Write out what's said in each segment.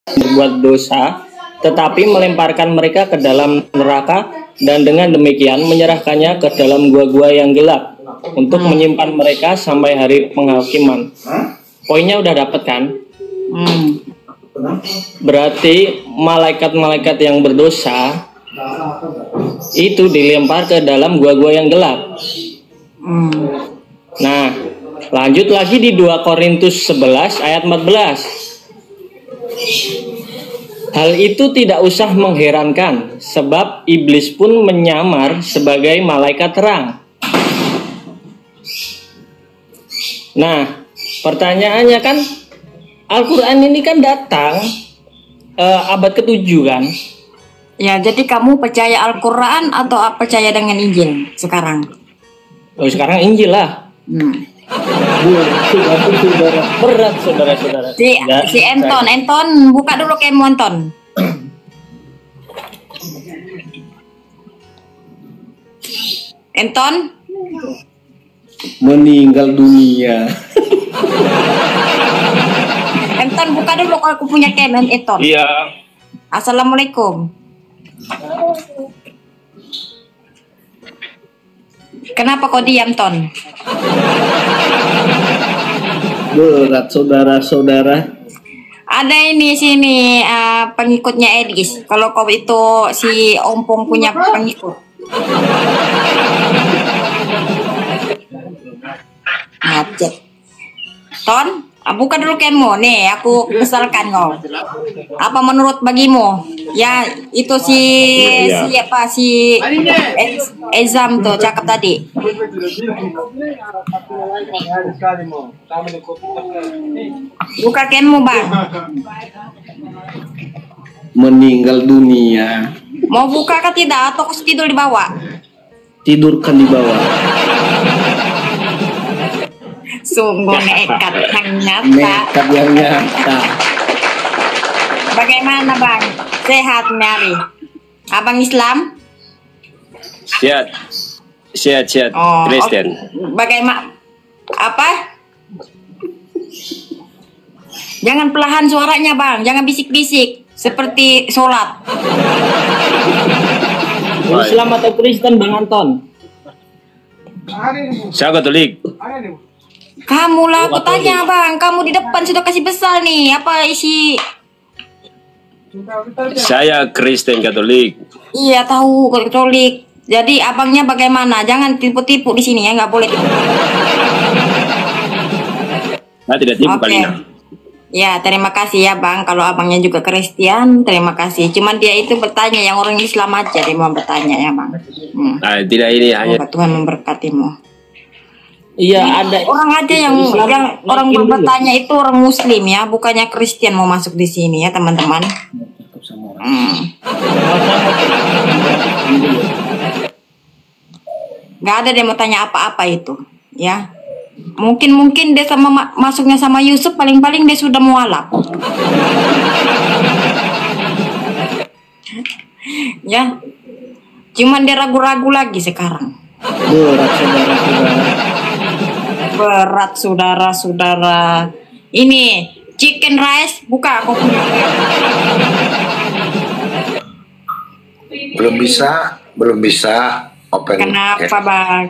berbuat dosa, tetapi melemparkan mereka ke dalam neraka, dan dengan demikian menyerahkannya ke dalam gua-gua yang gelap untuk menyimpan mereka sampai hari penghakiman. Poinnya udah dapet kan? Berarti malaikat-malaikat yang berdosa itu dilempar ke dalam gua-gua yang gelap. Nah, lanjut lagi di 2 Korintus 11 ayat 14. Hal itu tidak usah mengherankan, sebab iblis pun menyamar sebagai malaikat terang. Nah, pertanyaannya kan, Al-Quran ini kan datang abad ke-7 kan? Ya, jadi kamu percaya Al-Quran atau percaya dengan Injil sekarang? Oh, sekarang Injil lah. Berat saudara-saudara. Si Anton, buka dulu kemo Anton. Anton, meninggal dunia. Anton buka dulu kalau aku punya kemo Anton. Iya. Assalamualaikum. Kenapa kau diam, Ton? Berat saudara-saudara. Ada ini sini pengikutnya Edis. Kalau kau itu si Ompong punya pengikut. Macet. Ton, buka dulu kemo nih. Aku kesalkan kau. Apa menurut bagimu? Ya itu siapa si Ezam tuh cakep tadi. Buka kemo bang. Meninggal dunia. Mau buka kah tidak atau kau tidur di bawah? Tidurkan di bawah. Sungguh nekat yang nyata. Nekat yang nyata. Bagaimana bang? Sehat Mary? Abang Islam? Siap. Oh, Kristen. Okay. Bagaimana? Apa? Jangan pelahan suaranya bang, jangan bisik-bisik seperti sholat. Islam atau Kristen Bang Anton? Saya Katolik. Kamu lah aku tanya bang, kamu di depan sudah kasih besar nih, apa isi? Saya Kristen Katolik. Iya tahu Katolik. Jadi abangnya bagaimana? Jangan tipu-tipu di sini ya, nggak boleh tipu. Saya tidak tipu Oke. kalian. Ya terima kasih ya bang. Kalau abangnya juga Kristen, terima kasih. Cuman dia itu bertanya, yang orang Islam aja dia mau bertanya ya bang. Tidak, ini hanya Semoga Tuhan memberkatimu. Iya, ada Orang aja yang orang bertanya itu orang Muslim ya, bukannya Kristen mau masuk di sini ya teman-teman. Gak ada dia mau tanya apa-apa itu, ya. Mungkin dia sama masuknya sama Yusuf, paling-paling dia sudah mualaf. Ya, cuman dia ragu-ragu lagi sekarang. Berat saudara-saudara. Ini chicken rice, buka aku punya. Belum bisa open. Kenapa bang?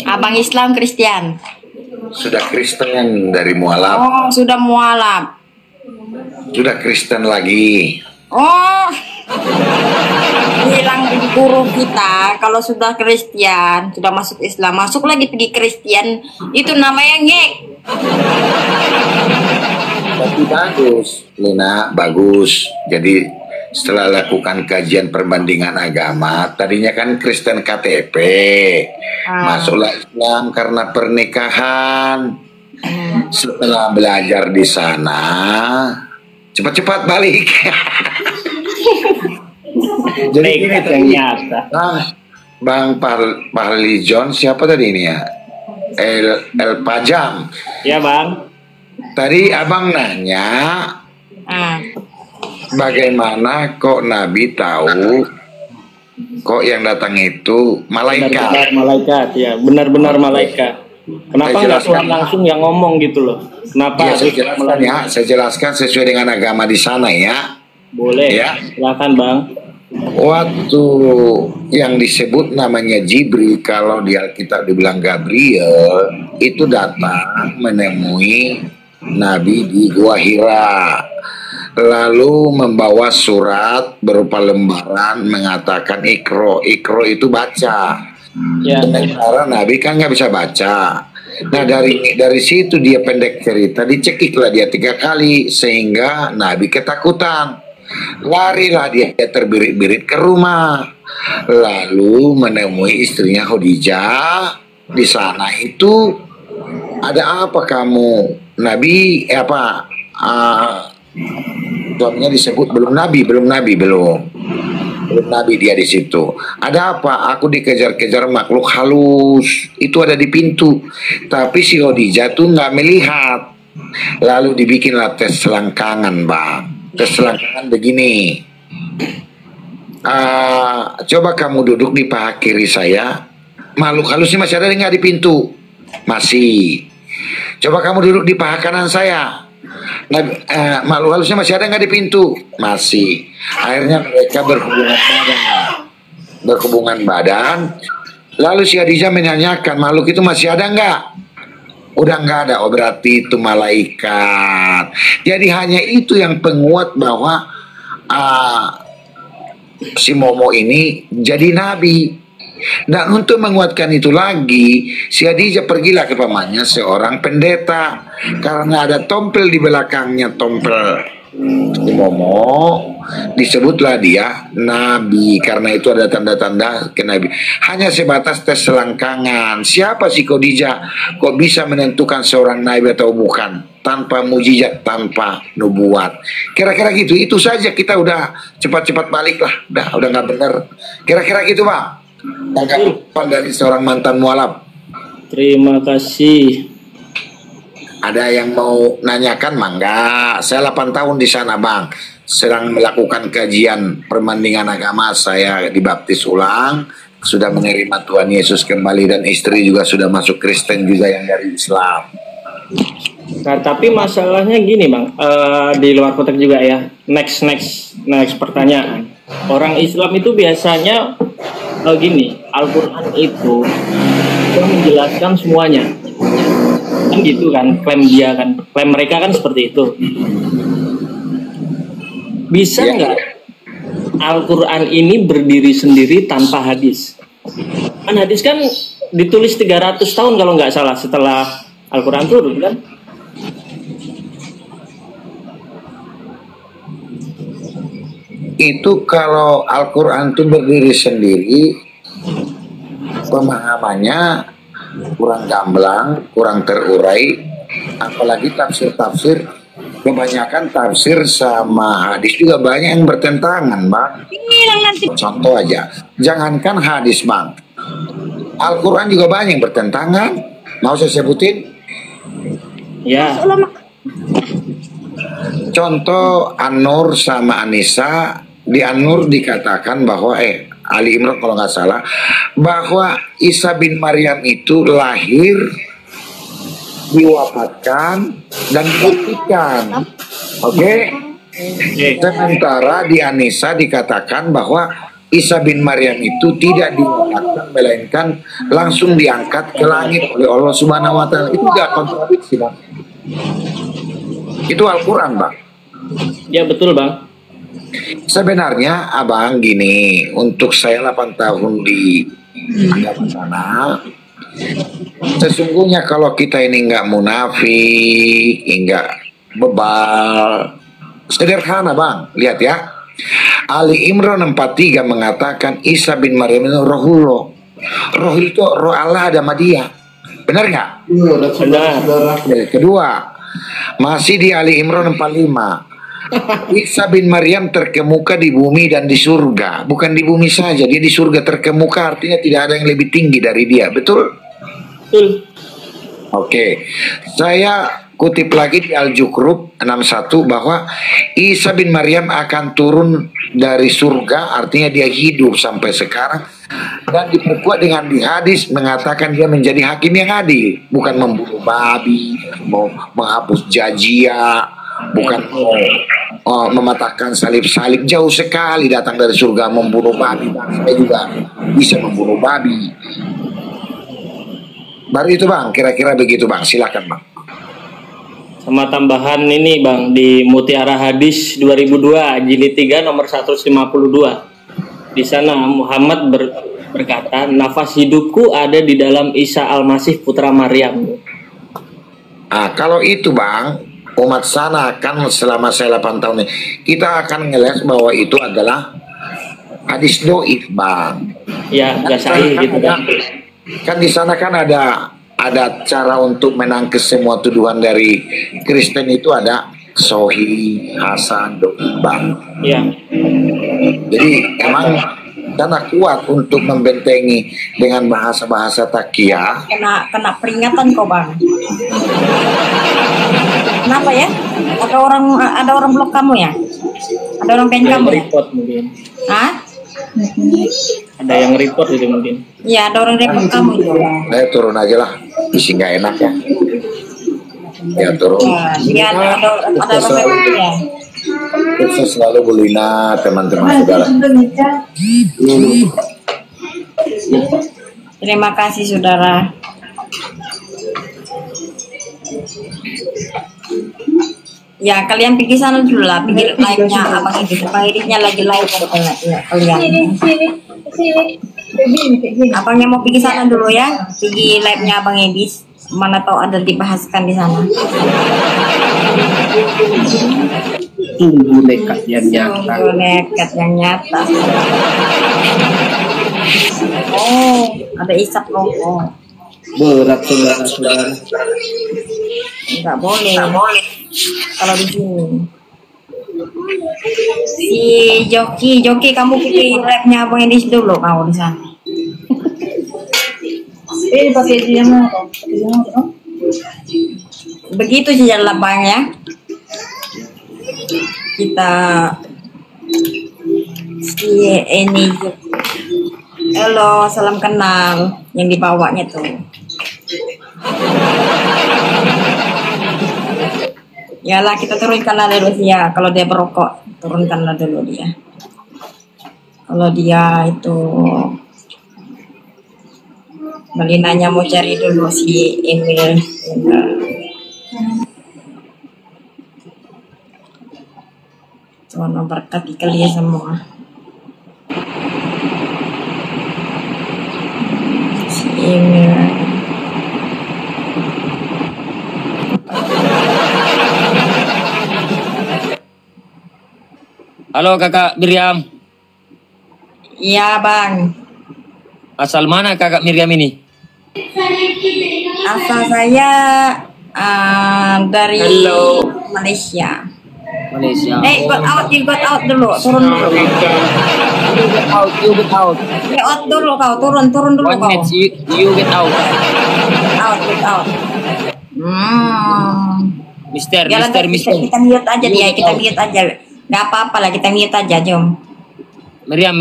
Abang Islam Kristen. Sudah Kristen dari mualaf. Oh sudah mualaf. Sudah Kristen lagi. Oh bilang guru kita kalau sudah Kristen, sudah masuk Islam, masuk lagi pergi Kristen, itu namanya ngek. Tapi bagus, Lina, bagus. Jadi setelah lakukan kajian perbandingan agama, tadinya kan Kristen KTP, masuklah Islam karena pernikahan. Setelah belajar di sana, cepat-cepat balik. Jadi ini yang nyata. Bang Pahli John, siapa tadi ini ya? El Pajam. Ya bang. Tadi abang nanya, bagaimana kok Nabi tahu kok yang datang itu malaikat? Benar-benar malaikat, ya benar-benar malaikat. Kenapa Saya nggak jelaskan. Tuhan langsung yang ngomong gitu loh? Kenapa Ya, saya harus jelaskan melalui- ya. Saya jelaskan sesuai dengan agama di sana ya. Boleh, Ya. silakan Bang. Waktu yang disebut namanya Jibril, kalau di Alkitab dibilang Gabriel, itu datang menemui Nabi di Gua Hira, lalu membawa surat berupa lembaran mengatakan ikro. Ikro itu baca. Ya. Sementara Nabi kan nggak bisa baca. Nah, dari situ dia pendek cerita, dicekiklah dia 3 kali sehingga Nabi ketakutan. Larilah dia terbirit-birit ke rumah, lalu menemui istrinya Khadijah. Di sana itu ada apa kamu? Nabi suaminya disebut belum nabi dia di situ. Ada apa? Aku dikejar-kejar makhluk halus. Itu ada di pintu. Tapi si Khadijah tuh nggak melihat. Lalu dibikinlah tes selangkangan, Bang. Tes selangkangan begini. Coba kamu duduk di paha kiri saya. Makhluk halusnya masih ada nggak di pintu? Masih. Coba kamu duduk di paha kanan saya. Makhluk halusnya masih ada nggak di pintu? Masih. Akhirnya mereka berhubungan badan. Lalu si Khadijah menanyakan, makhluk itu masih ada nggak? Udah nggak ada. Oh, berarti itu malaikat. Jadi hanya itu yang penguat bahwa si Momo ini jadi nabi. Dan untuk menguatkan itu lagi, si Khadijah pergilah ke pamannya seorang pendeta, karena ada tompel di belakangnya, tompel si Momo, disebutlah dia nabi, karena itu ada tanda-tanda ke nabi. Hanya sebatas tes selangkangan. Siapa si Khadijah kok bisa menentukan seorang nabi atau bukan, tanpa mujizat, tanpa nubuat. Kira-kira gitu. Itu saja, kita udah cepat-cepat balik lah. Udah nggak bener. Kira-kira gitu, Bang. Tanggapan dari seorang mantan mualaf. Terima kasih. Ada yang mau nanyakan, Mangga? Saya 8 tahun di sana, Bang. Sedang melakukan kajian perbandingan agama. Saya dibaptis ulang, sudah menerima Tuhan Yesus kembali, dan istri juga sudah masuk Kristen juga yang dari Islam. Nah, tapi masalahnya gini Bang, di luar konteks juga ya. Next pertanyaan. Orang Islam itu biasanya gini, Al-Quran itu sudah menjelaskan semuanya. Kan gitu kan, klaim mereka kan seperti itu. Bisa Ya. nggak Al-Quran ini berdiri sendiri tanpa hadis? Kan hadis kan ditulis 300 tahun kalau nggak salah setelah Al-Quran turun kan? Itu kalau Al-Quran itu berdiri sendiri, pemahamannya kurang gamblang, kurang terurai, apalagi tafsir-tafsir. Kebanyakan tafsir sama hadis juga banyak yang bertentangan, Bang. Contoh aja, jangankan hadis, Bang, Al-Quran juga banyak yang bertentangan. Mau saya sebutin? Ya. Contoh An-Nur sama An-Nisa. Di An-Nur dikatakan bahwa Ali Imran kalau nggak salah, bahwa Isa bin Maryam itu lahir, diwafatkan, dan dibuktikan. Oke? Sementara di An-Nisa dikatakan bahwa Isa bin Maryam itu tidak diwafatkan, melainkan langsung diangkat ke langit oleh Allah Subhanahu wa Ta'ala. Itu nggak kontradiksi, Bang. Itu Al-Quran, Bang. Ya betul Bang. Sebenarnya Abang gini, untuk saya 8 tahun di agama sana, sesungguhnya kalau kita ini nggak munafik, nggak bebal, sederhana, Bang. Lihat ya, Ali Imran 43 mengatakan Isa bin Maryam itu rohullah. Roh itu roh Allah ada sama dia. Benar nggak? Benar. Kedua, masih di Ali Imran 45, Isa bin Maryam terkemuka di bumi dan di surga. Bukan di bumi saja, dia di surga terkemuka, artinya tidak ada yang lebih tinggi dari dia. Betul? Betul. Oke. Saya kutip lagi di Al-Zukhruf 61 bahwa Isa bin Maryam akan turun dari surga, artinya dia hidup sampai sekarang, dan diperkuat dengan di hadis mengatakan dia menjadi hakim yang adil, bukan membunuh babi, mau menghapus jazia, bukan mau mematahkan salib-salib. Jauh sekali datang dari surga membunuh babi. Saya juga bisa membunuh babi. Baru itu bang, kira-kira begitu bang, silakan bang. Sama tambahan ini Bang, di Mutiara Hadis 2002 jilid 3 nomor 152. Di sana Muhammad berkata, nafas hidupku ada di dalam Isa Al-Masih putra Maryam. Ah, kalau itu bang, umat sana akan selama saya 8 tahun ini, kita akan ngelihat bahwa itu adalah hadis doif bang. Ya, nggak sahih gitu Bang. Kan di sana kan ada cara untuk menangkis semua tuduhan dari Kristen, itu ada Sohi, Hasan, Bang. Ya, Jadi emang karena kuat untuk membentengi dengan bahasa-bahasa takiyah. Kena peringatan kok bang. Kenapa ya? Ada orang blok kamu ya? Ada orang pen kamu ya? report mungkin. Hah? Ada yang report itu mungkin. Iya, ada orang repot kamu itu. Turun aja lah, isi nggak enak ya. Ya turun. Iya, ada orang repot ya. Sukses selalu Bu Lina, teman-teman saudara. Terima kasih saudara. Ya kalian pergi sana dulu lah, pergi live-nya abang itu. Abang Edisnya lagi live kalian. Abangnya mau pergi sana dulu ya, pergi live-nya abang Edis. Mana tahu ada dibahaskan di sana. Tunggu nekat yang nyata. Tunggu nekat yang nyata. Oh, ada isap rokok. Berat saudara-saudara. Enggak boleh. Kalau di sini. Si Joki kamu pilih rapnya Abang Edis dulu mau di sana. Pakai dia mau. Begitu saja lapangnya. Kita si ini. Halo, salam kenal yang dibawanya tuh. Yalah, kita turunkanlah dulu dia. Kalau dia berokok, turunkanlah dulu dia. Kalau dia itu Melinanya mau cari dulu si Emil. Tuhan memberkati kalian semua. Si Emil. Halo kakak Miriam. Iya bang. Asal mana kakak Miriam ini? Asal saya dari Malaysia. Malaysia. You got out dulu, turun dulu. You get out. Get out dulu kau, turun dulu One kau. minute, you get out. Get out. Mister. Kita mute aja dia, kita mute aja. Gak apa-apa lah, kita mute aja, jom. Miriam.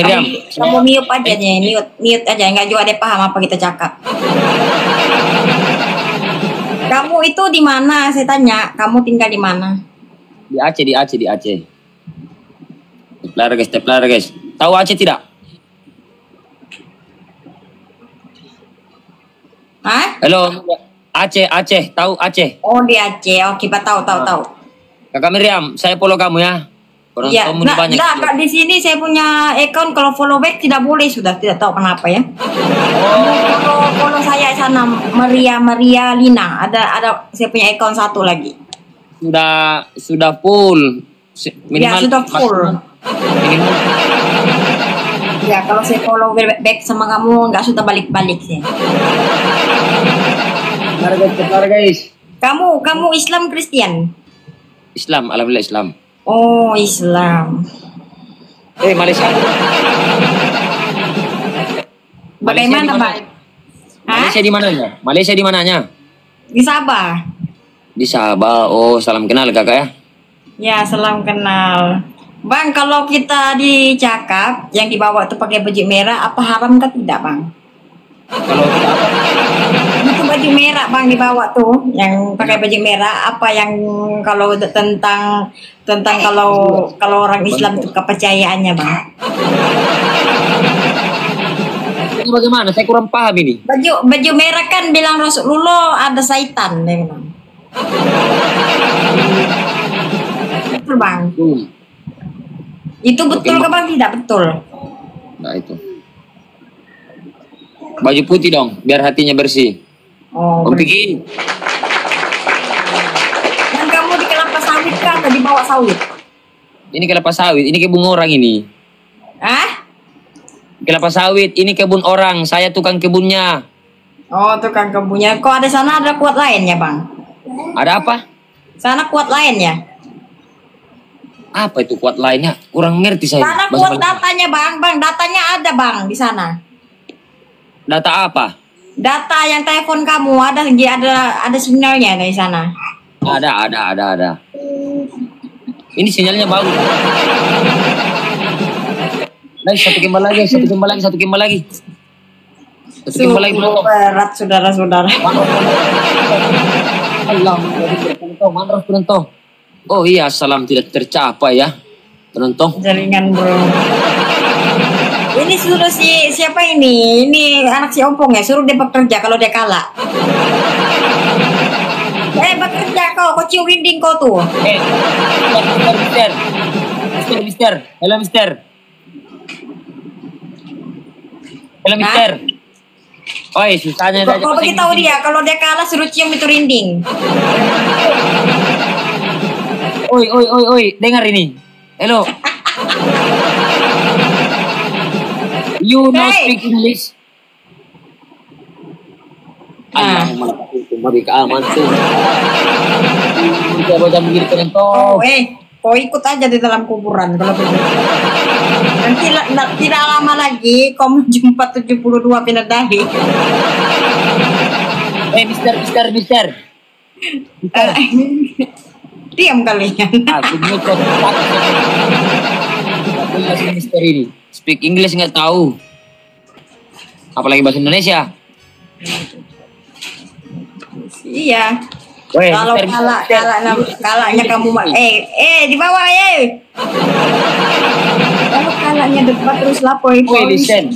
Kamu mute aja nih, mute aja, nggak juga ada paham apa kita cakap. Kamu itu di mana? Saya tanya, kamu tinggal di mana? Di Aceh. Stepler guys. Tahu Aceh tidak? Hah? Halo. Aceh. Tahu Aceh? Oh di Aceh, oke, tahu. Kakak Miriam, saya follow kamu ya. Orang Iya, kamu banyak. Kak, di sini saya punya account, kalau follow back tidak boleh, sudah tidak tahu kenapa ya. Follow saya sana Maria Lina. Ada saya punya account satu lagi. Sudah full. Ya sudah full. Minimal. Ya kalau saya follow back sama kamu nggak sudah balik sih. Stepler guys. Kamu Islam Kristen? Islam, alhamdulillah Islam. Oh Islam. Malaysia. Bagaimana Pak? Malaysia di mananya? Di Sabah. Di Sabah. Oh, salam kenal kakak ya. Ya, salam kenal. Bang, kalau kita dicakap yang dibawa tuh pakai baju merah, apa haram kan tidak, Bang? Kalau kita apa? Itu baju merah, Bang, dibawa tuh, yang pakai baju merah, apa yang kalau tentang kalau orang Islam tuh kepercayaannya, Bang? Ini bagaimana? Saya kurang paham ini. Baju merah kan bilang Rasulullah ada syaitan, dia bilang. Betul, Bang. Itu betul ke Bang? Tidak betul. Nah itu. Baju putih dong, biar hatinya bersih. Oh, Om Piki, dan kamu di kelapa sawit kan atau di bawah sawit? ini kelapa sawit, ini kebun orang ini. Hah? Kelapa sawit, ini kebun orang, saya tukang kebunnya. Oh, tukang kebunnya. Kok ada sana ada kuat lainnya, Bang? Ada apa? Sana kuat lainnya. Apa itu kuat lainnya? Kurang ngerti saya. Sana Bahasa kuat Bali. datanya, Bang. Bang, datanya ada, Bang, di sana. Data apa? Data yang telepon kamu ada sinyalnya dari sana. Ada. Ini sinyalnya bagus. Lagi satu kembali lagi. Satu kembali lagi, bro. Berat, saudara-saudara. Allah, mana penonton? Oh iya, salam tidak tercapai ya, penonton. Jaringan, bro. Ini suruh siapa ini? Ini anak si Ompong ya, suruh dia bekerja kalau dia kalah. Bekerja kau cium dinding kau tuh. Mister. Hello, Mister. Oi, susahnya Kau beritahu dia kalau dia kalah suruh cium itu rinding. Oi, dengar ini. Hello. You know speak English? Mari aman tuh. Kita baca begini penonton. Kau ikut aja di dalam kuburan kalau begitu. Nanti tidak lama lagi kau menjumpa 72 bidadari. Mister. Diam kalian. Aku nyucok. Aku Mister ini. Speak English nggak tahu. Apalagi bahasa Indonesia. Iya. Weh, Kalau kalahnya kamu di bawah ya. Kalau kalahnya depan terus lapor itu. Listen.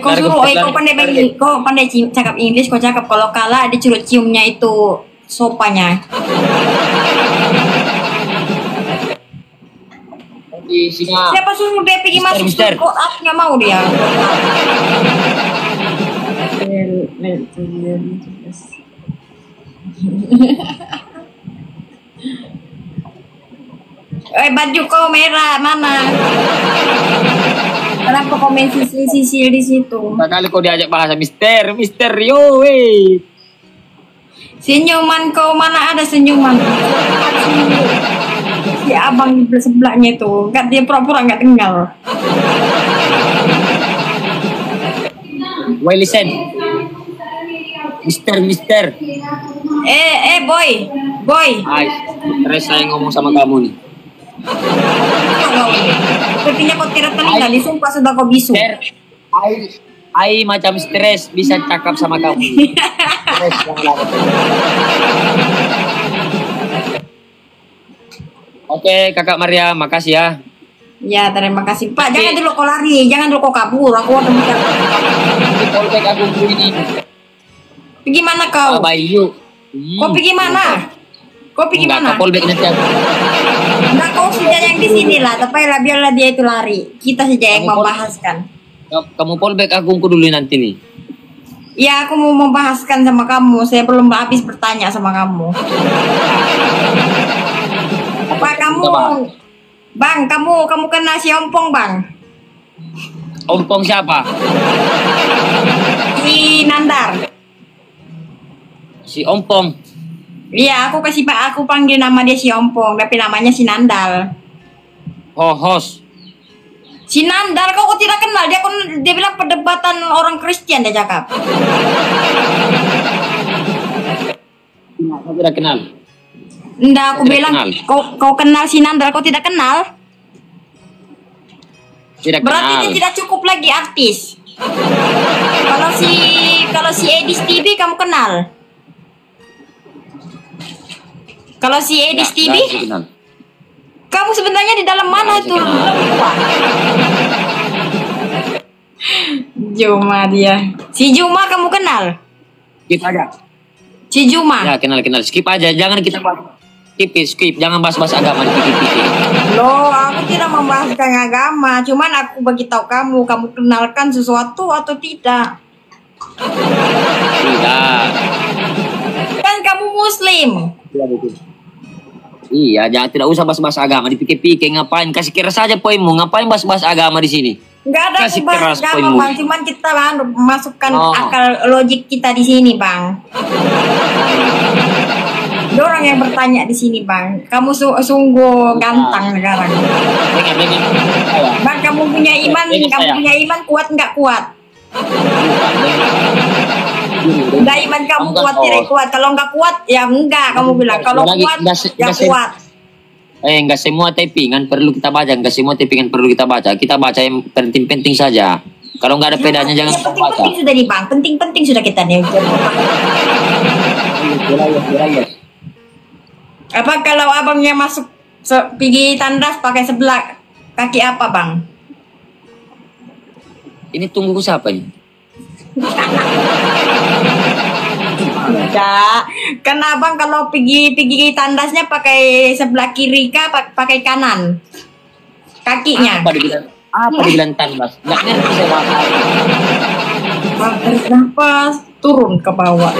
Kau suruh, kau pandai cakap Inggris, kau cakap kalau kalah disuruh ciumnya itu sopanya. Di sini. Siapa suruh dia pergi masuk? Kok aku nggak mau dia. Baju kau merah mana? Kenapa komen sisil di situ? Kali kau diajak bahasa Mister, yo weh. Senyuman kau mana ada senyuman? Si abang di sebelahnya itu, nggak dia pura-pura nggak tinggal. Wait, listen. Mister. Boy. Ay, terus saya ngomong sama kamu nih. Sepertinya kau tidak telinga, disumpah sudah kau bisu. Ai macam stres bisa cakap sama kamu. Stres Oke, Kakak Maria, makasih ya. Ya, terima kasih. Pak, jangan dulu kau lari, jangan dulu kau kabur. Aku ada mikir. Polbek aku ini. Pergi mana kau? Bayu. Kau pergi mana? Enggak, Polbek nanti aku. Enggak, kau saja yang di sini lah. Tapi biarlah dia itu lari. Kita saja yang membahaskan. Kamu Polbek aku dulu nanti nih. Ya, aku mau membahaskan sama kamu. Saya belum habis bertanya sama kamu. Apa kamu? Bang, kamu kena si Ompong, Bang. Ompong siapa? Si Nandar. Si Ompong. Iya, aku panggil nama dia si Ompong, tapi namanya si Nandal. Hohos. Si Nandar kau tidak kenal dia bilang perdebatan orang Kristen dia cakap. Saya tidak kenal. Nggak, aku Tidak bilang kenal. kau kenal si Nandar kau tidak kenal. Tidak Berarti kenal. dia tidak cukup lagi artis. Kalau si Edis TV kamu kenal? Kalau si Edis TV, Nggak, saya kenal. kamu sebenarnya di dalam mana Nggak, tuh? saya kenal. Juma dia. Si Juma kamu kenal? Skip aja. Si Juma. Ya, kenal. Skip aja. Jangan kita bahas. Skip. Jangan bahas-bahas agama di pikir-pikir. Loh, aku tidak membahaskan agama. Cuman aku beritahu kamu kenalkan sesuatu atau tidak? Tidak. Kan kamu Muslim. Iya, jangan tidak usah bahas-bahas agama dipikir-pikir. Ngapain? Kasih kira saja poinmu. Ngapain bahas-bahas agama di sini? Enggak ada Kasih aku bahas keras agama, poinmu. Bang. Cuman kita masukkan Oh. akal logik kita di sini, Bang. Ada orang yang bertanya di sini, Bang. Kamu sungguh ganteng sekarang. Dengar. Bang, kamu punya iman, kuat nggak kuat? Enggak, iman kamu kuat tidak kuat. Kalau nggak kuat, ya enggak. Kamu bilang kalau kuat, ya kuat. Enggak semua tapingan perlu kita baca. Enggak semua tapingan perlu kita baca. Kita baca yang penting-penting saja. Kalau nggak ada pedanya jangan kita baca. Penting-penting sudah nih, Bang. Penting-penting sudah kita nih. Apa kalau abangnya masuk pergi tandas pakai sebelah kaki apa, Bang? Ini tunggu siapa nih? Enggak. Kan abang kalau pergi tandasnya pakai sebelah kiri kah pakai kanan? Kakinya. Apa dibilang tandas? Nggak ngerti saya bahasa. Bang, tarik nafas, turun ke bawah.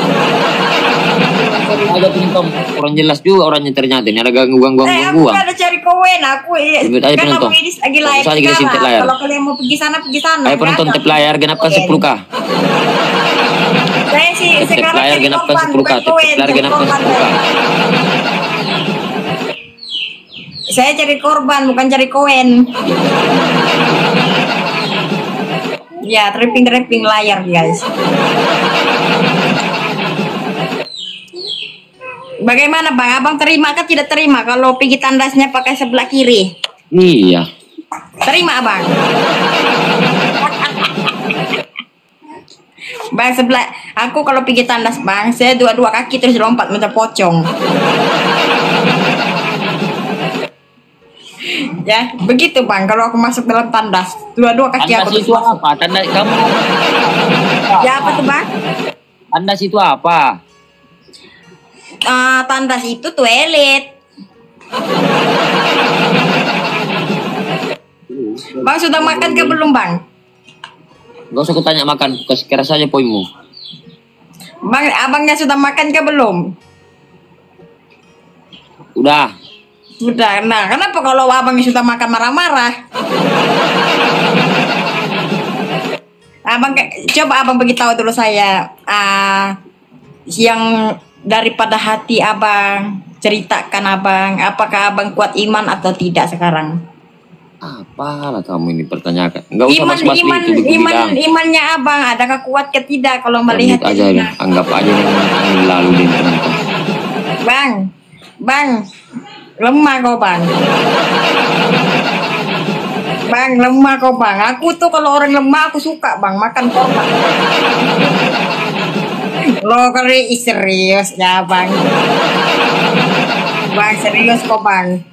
Ada penonton kurang jelas juga orangnya ternyata ini ada gangguan. Aku ada cari kowen aku. Ribet aja Kan penonton. aku ini lagi live Usah kita sintet layar. sekarang. Kalau kalian mau pergi sana. Ayo penonton Nggak tep ada. layar genapkan 10k. Saya sih Tep sekarang layar jadi genapkan korban, 10k. bukan Tep kowen, layar jadi genapkan korban 10k. Saya cari korban, bukan cari kowen. Ya, tripping layar, guys. Bagaimana, Bang? Abang terima kah tidak terima kalau pergi tandasnya pakai sebelah kiri? Iya. Terima, Abang. Bang, sebelah aku kalau pergi tandas, Bang, saya dua kaki terus lompat macam pocong. Ya, begitu, Bang. Kalau aku masuk dalam tandas, dua kaki Tandas aku terus itu masuk. apa? Tandas kamu. Ya, apa tuh, Bang? Tandas itu apa? Tandas itu toilet. Bang, sudah makan ke belum, Bang? Gak usah kutanya makan, kasih kira saja poinmu. Bang, abangnya sudah makan ke belum? Udah. Sudah. Nah, kenapa kalau abangnya sudah makan marah-marah? Coba abang beritahu dulu saya. Yang daripada hati abang, ceritakan abang, apakah abang kuat iman atau tidak sekarang? Apalah kamu ini pertanyakan. Enggak usah bahas-bahas itu bilang. Imannya abang, adakah kuat ke tidak kalau melihat Lanjut aja ini? ya. Anggap aja yang angin lalu deh penonton. Bang, lemah kau, Bang. Bang, lemah kau, Bang. Aku tuh kalau orang lemah aku suka, Bang, makan korban. Lo kalau serius ya, Bang. Bang, serius kok, Bang.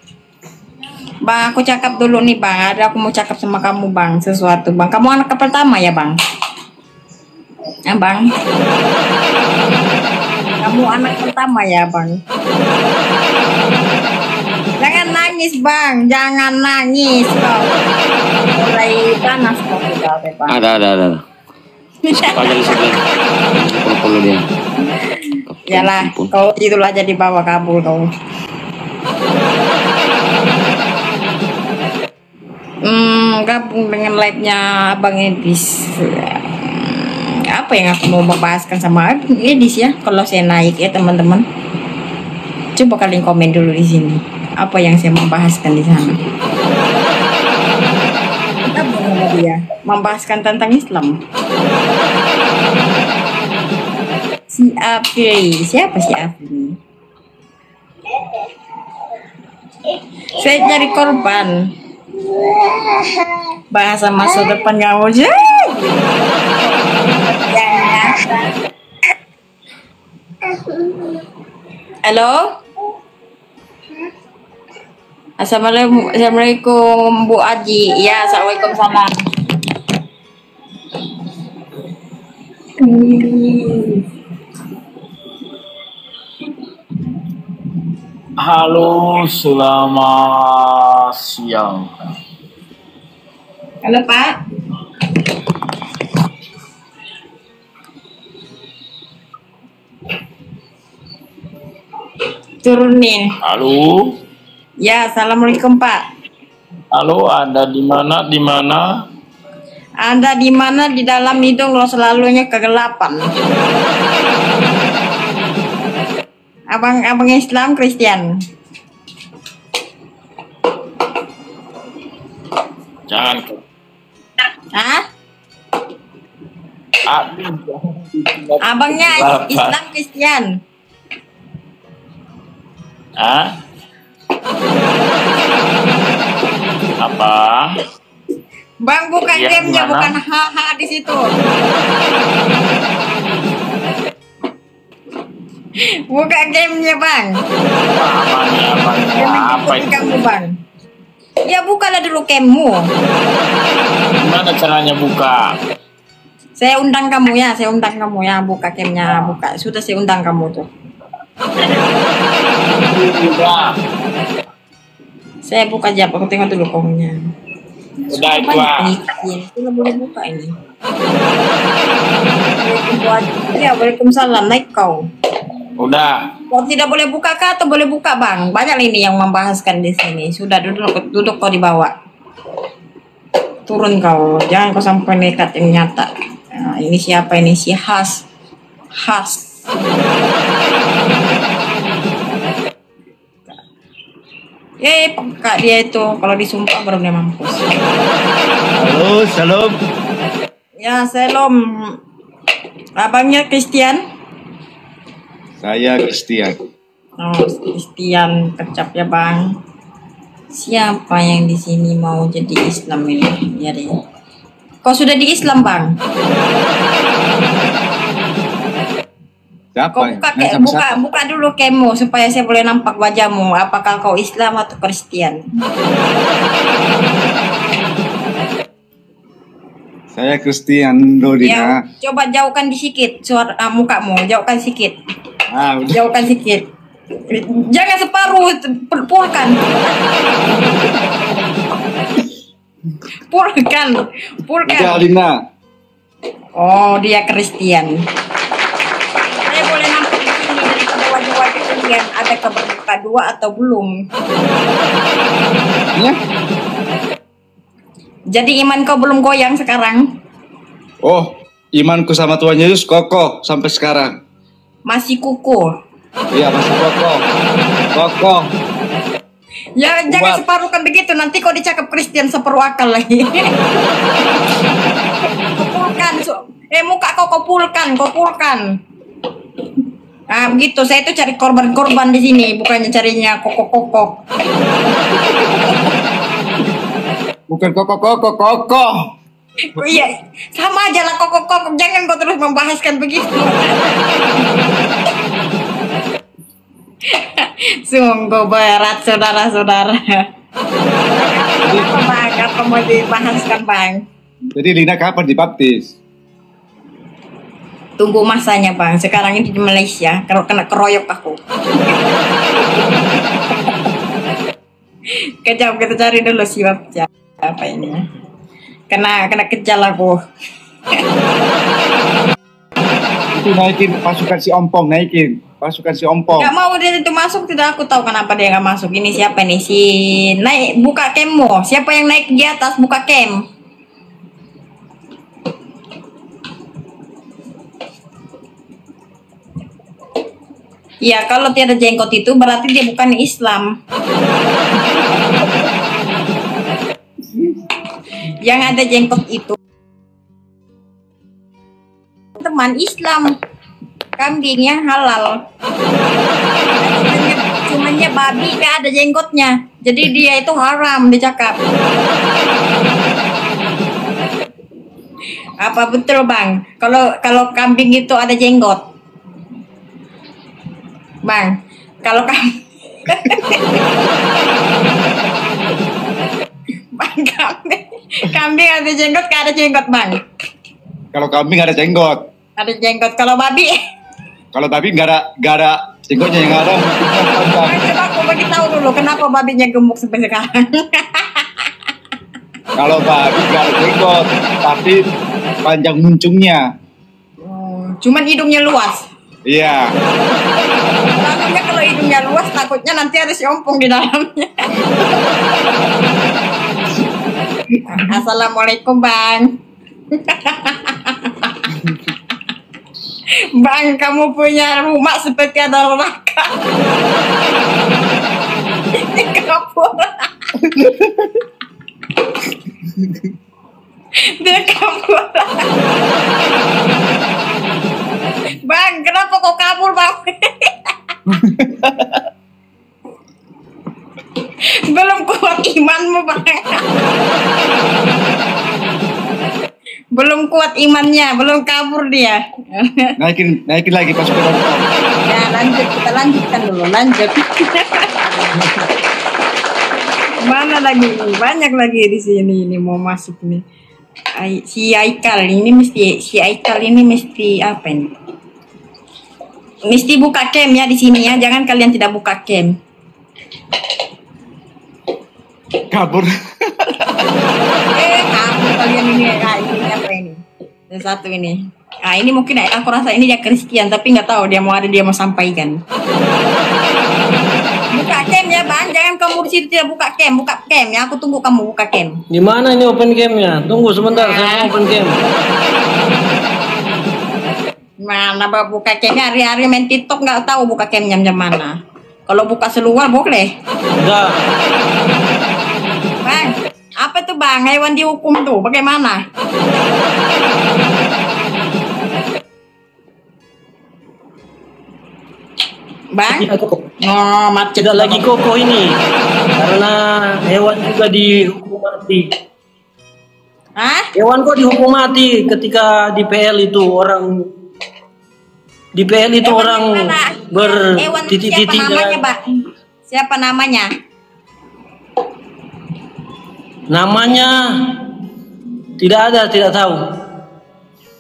Bang, aku cakap dulu nih, Bang. Ada aku mau cakap sama kamu, Bang, sesuatu, Bang. Kamu anak pertama ya, Bang? Ya, Bang. Kamu anak pertama ya, Bang? Jangan nangis, Bang. Jangan nangis kau. Mulai panas kau sudah, Bang. Ada. Pajak di sebelah. Puluh dia. Yalah, kau tidur aja di bawah kabur kau. Gabung dengan live-nya Abang Edis. Apa yang aku mau membahaskan sama Abang Edis ya? Kalau saya naik ya, teman-teman. Coba kalian komen dulu di sini. Apa yang saya mau bahaskan di sana? Kita dia? Membahaskan tentang Islam. Si Afri, siapa si Afri? Saya cari korban. Bahasa masa depan kamu aja. Halo. Assalamualaikum Bu Aji. Ya, assalamualaikum salam. Halo, selamat siang. Halo Pak. Turunin. Halo, Ya, assalamualaikum Pak. halo, Anda di mana? Di mana? Anda di mana? Di dalam hidung lo selalunya kegelapan. Abang Islam Kristen. Jangan. Hah? Aduh, Abangnya Bapak. Islam Kristen. Hah? Apa? Bang bukan Iya, gamenya, gimana? bukan haha di situ. Buka gamenya Bang. Apa itu? Kamu Bang. Ya bukalah dulu gamemu. Gimana caranya buka? Saya undang kamu ya, buka gamenya, buka. Sudah saya undang kamu tuh. Udah, Saya buka aja, aku tengok dulu komnya. udah itu Banyak ah. penikat ini, itu nggak boleh buka ini. Ya, waalaikumsalam, naik kau. Udah. Kau tidak boleh buka kah atau boleh buka Bang? Banyak ini yang membahaskan di sini. Sudah duduk kau di bawah. Turun kau, jangan kau sampai nekat yang nyata. Nah, ini siapa ini? Si Has. Kak dia itu kalau disumpah baru dia mampus. Halo, salam. Ya, salam. Abangnya Christian? Saya Christian. Oh, Christian kecap ya Bang. Siapa yang di sini mau jadi Islam ini? Ya deh. Kau sudah di Islam Bang? Siapa? Kau buka dulu kemo supaya saya boleh nampak wajahmu. Apakah kau Islam atau Kristen? Saya Christian Dodina. Ya, coba jauhkan sedikit suara mukamu, jauhkan sedikit. Ah, udah. Jauhkan sedikit. Jangan separuh, pulkan. Pulkan. Udah, Alina. Oh, dia Kristen. Saya boleh nampak di sini daripada wajah-wajah kalian ada keberbuka dua atau belum? Ya? Jadi iman kau belum goyang sekarang? Oh, imanku sama Tuhan Yesus kokoh sampai sekarang. Masih kukuh. Iya, masih kokoh. Kokoh. Ya, jangan Kuat. separuhkan begitu. Nanti kau dicakap Kristen separuh akal lagi. Kopulkan. Muka kau pulkan. Ah, begitu. Saya itu cari korban-korban di sini, bukannya carinya kokok-kokok. Bukan kokoh. Oh, iya, sama aja lah kokok-kokok. Jangan kau terus membahaskan begitu. Sungguh berat, saudara-saudara. Kenapa Bang? Apa mau dibahaskan Bang? Jadi Lina kapan dibaptis? Tunggu masanya Bang. Sekarang ini di Malaysia. Kalau kena keroyok aku. Kejap kita cari dulu siapa apa ini. Kena kejal aku. Itu naikin pasukan si Ompong, naikin. Pasukan si Ompong. Gak mau dia itu masuk, tidak aku tahu kenapa dia gak masuk. Ini siapa nih? Si naik buka cammu. Siapa yang naik di atas buka cam? Ya, kalau tiada jenggot itu berarti dia bukan Islam. yang ada jenggot itu teman Islam, kambingnya halal. Cumannya babi gak ada jenggotnya, jadi dia itu haram dicakap. Apa betul bang? Kalau kambing itu ada jenggot, bang? Kalau bang, kambing ada jenggot, gak ada jenggot bang? Kalau kambing ada jenggot. Ada jenggot. Kalau babi? Kalau babi nggak ada jenggotnya, yang ada. Coba aku bagi tahu dulu kenapa babinya gemuk sampai sekarang. Kalau babi nggak ada jenggot, tapi panjang muncungnya. Cuman hidungnya luas. Iya. Takutnya kalau hidungnya luas, takutnya nanti ada si ompong di dalamnya. Assalamualaikum bang. Bang, kamu punya rumah seperti ada neraka. Kapur. Dia kabur. Bang, kenapa kok kabur bang? Belum kuat imanmu bang. Belum kuat imannya, belum kabur dia. Naikin lagi pasukan ompong. Ya lanjut, kita lanjutkan dulu, lanjut. Mana lagi nih? Banyak lagi di sini ini mau masuk nih. Si Aikal ini mesti apa ini? Mesti buka cam ya di sini ya, jangan kalian tidak buka cam. Kabur. Kabur kalian ini. Ini apa ini? Yang satu ini. Ini mungkin aku rasa ini dia Kristen, tapi nggak tahu dia mau sampaikan. Buka cam ya bang, jangan kamu di situ tidak buka cam ya. Aku tunggu kamu buka cam. Di mana ini open cam-nya? Tunggu sebentar, saya mau open cam. Mana bang buka camnya, hari-hari main TikTok nggak tahu buka camnya jam mana. Kalau buka seluar boleh. Enggak. Bang, apa tuh bang? Hewan dihukum tuh, bagaimana? Bang? Macet. Tidak lagi kokoh ini. Karena hewan juga dihukum mati. Hah? Hewan kok dihukum mati ketika di PL itu orang bertitik-titik. Siapa namanya, Pak? Siapa namanya? Namanya tidak tahu.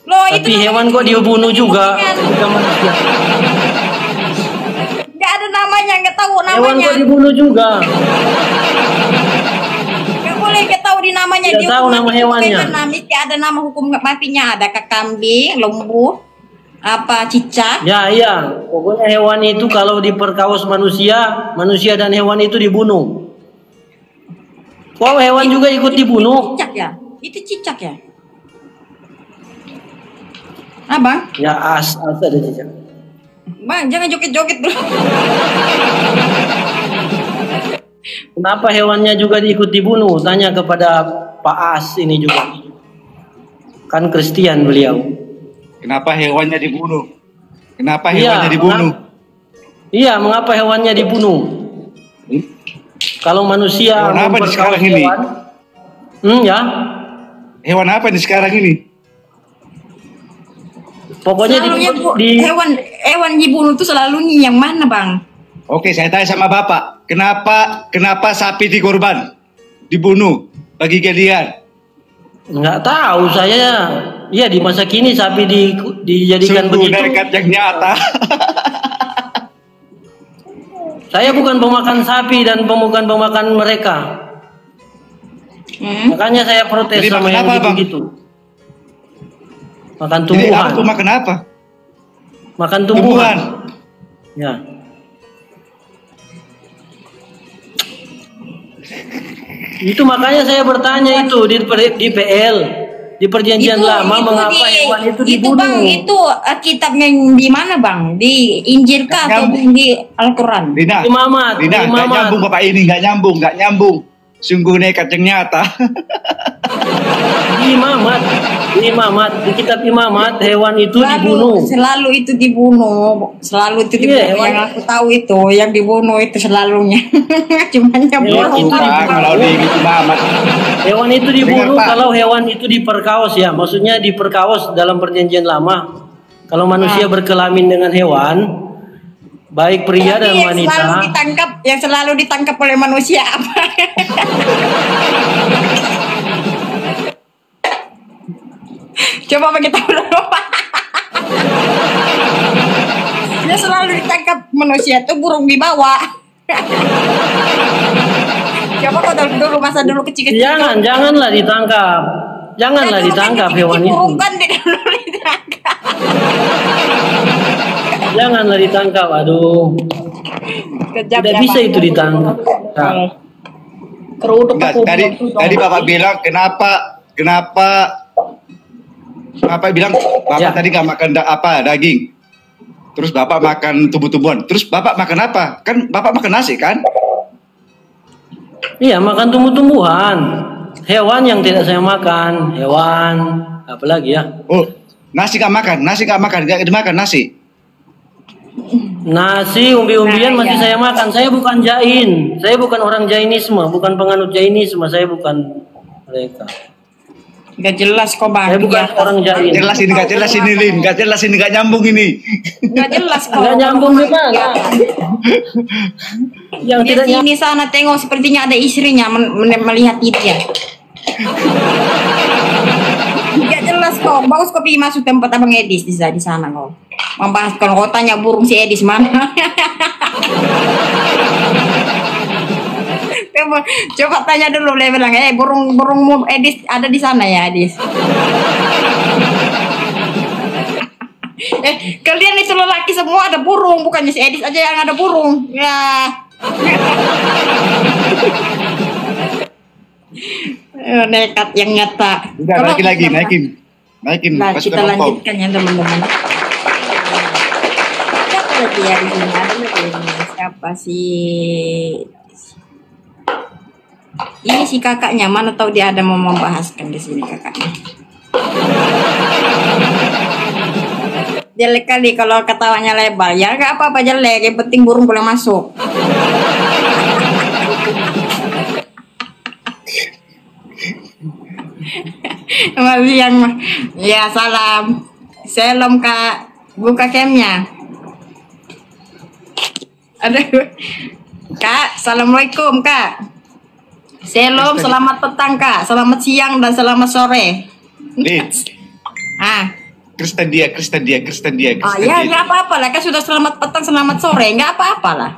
Loh, tapi itu hewan kok dibunuh juga ketika manusia. Nggak ada namanya, nggak tahu namanya. Hewan kok dibunuh juga. Nggak boleh nggak tahu di namanya. Tidak tahu nama hewannya. Mesti ada nama hukum matinya. Ada kambing, lembu, apa cicak. Ya iya, pokoknya hewan itu kalau diperkaos manusia dan hewan itu dibunuh. Wow, hewan itu, juga ikut dibunuh. Cicak ya? Itu cicak ya? Bang? Ya ada cicak. Bang, jangan joget-joget dulu. Kenapa hewannya juga ikut dibunuh? Tanya kepada Pak As ini juga. Kan Kristen beliau. Kenapa hewannya dibunuh? Kenapa hewannya dibunuh? Iya, mengapa hewannya dibunuh? Kalau manusia hewan apa di sekarang ini? Ya. Hewan apa di sekarang ini? Pokoknya hewan dibunuh itu selalu yang mana, Bang? Oke, saya tanya sama Bapak, kenapa sapi dikorban? Dibunuh bagi kalian? Nggak tahu saya. Ya di masa kini sapi dijadikan sungguh begitu. Dekat yang nyata. Saya bukan pemakan sapi dan bukan pemakan mereka. Makanya saya protes. Jadi sama yang gitu-gitu. Makan tumbuhan. Jadi makan apa? Makan tumbuhan. Ya. Itu makanya saya bertanya itu di PL, di perjanjian lama mengapa hewan itu dibunuh? Bang, itu kitabnya di mana, Bang? Di Injil kah atau di Al-Quran? Di Mamat. Nggak nyambung Bapak ini, nggak nyambung. Sungguh nekat yang nyata. Di Imamat, di kitab Imamat hewan itu dibunuh. Selalu itu dibunuh. Selalu itu dibunuh. Iya, Yang aku tahu itu yang dibunuh itu selalunya. Cuman yang Hewan itu Kalau di Imamat. Hewan itu dibunuh Dengar, Pak. kalau hewan itu diperkaos ya. Maksudnya diperkaos dalam perjanjian lama. Kalau manusia berkelamin dengan hewan, baik pria dan yang selalu wanita, ditangkap, yang selalu ditangkap oleh manusia apa? Coba bagi tahu dulu. Dia selalu ditangkap manusia tuh burung dibawa. Coba kau tahu dulu masa dulu kecil-kecil. janganlah ditangkap. Janganlah ditangkap hewan itu. Burung kan dia dulu ditangkap. Janganlah ditangkap. Aduh. Kejam Tidak ya, bisa Pak. itu ditangkap. Nah, Kerudung Enggak, aku. tadi Bapak bilang kenapa bilang Bapak Ya. tadi nggak makan daging. Terus Bapak makan tumbuh-tumbuhan. Terus Bapak makan apa? Kan Bapak makan nasi kan? iya, makan tumbuh-tumbuhan. Hewan yang tidak saya makan. Hewan. Apalagi ya. Oh, nasi nggak makan, nggak dimakan nasi. Nasi, umbi-umbian Nah, masih iya. saya makan. Saya bukan Jain. Saya bukan orang Jainisme. Bukan penganut Jainisme. Saya bukan mereka. Gak jelas kok bang. Saya bukan orang Jain. Nggak jelas ini Lin, nggak nyambung ini. Gak jelas kok. Nggak nyambung gimana? Yang Dia tidak nyambung. sini sana tengok sepertinya ada istrinya melihat dia. Gak jelas kok. Bagus kok pergi masuk tempat abang Edis di sana kok. Membahas kalau kau tanya burung si Edis mana? Coba tanya dulu, dia bilang, burung Edis ada di sana ya Edis. Kalian itu lelaki semua ada burung, bukannya si Edis aja yang ada burung. Ya. Nekat yang nyata. Udah naikin. Nah, Masuk kita ke rokok. lanjutkan ya teman-teman. Siapa lagi ya di sini? Ada lagi ini. Siapa sih? Ini si kakaknya, mana tahu dia ada mau membahaskan di sini kakaknya. Jelek kali kalau ketawanya lebar. Ya nggak apa-apa jelek, yang penting burung boleh masuk. Masih yang ya salam. Salam Kak. Buka camnya. Aduh. Kak, assalamualaikum Kak. Salam, selamat petang Kak. Selamat siang dan selamat sore. Lin, Kristen dia. Ya nggak apa-apa lah, kan sudah selamat petang, selamat sore, nggak apa-apa lah.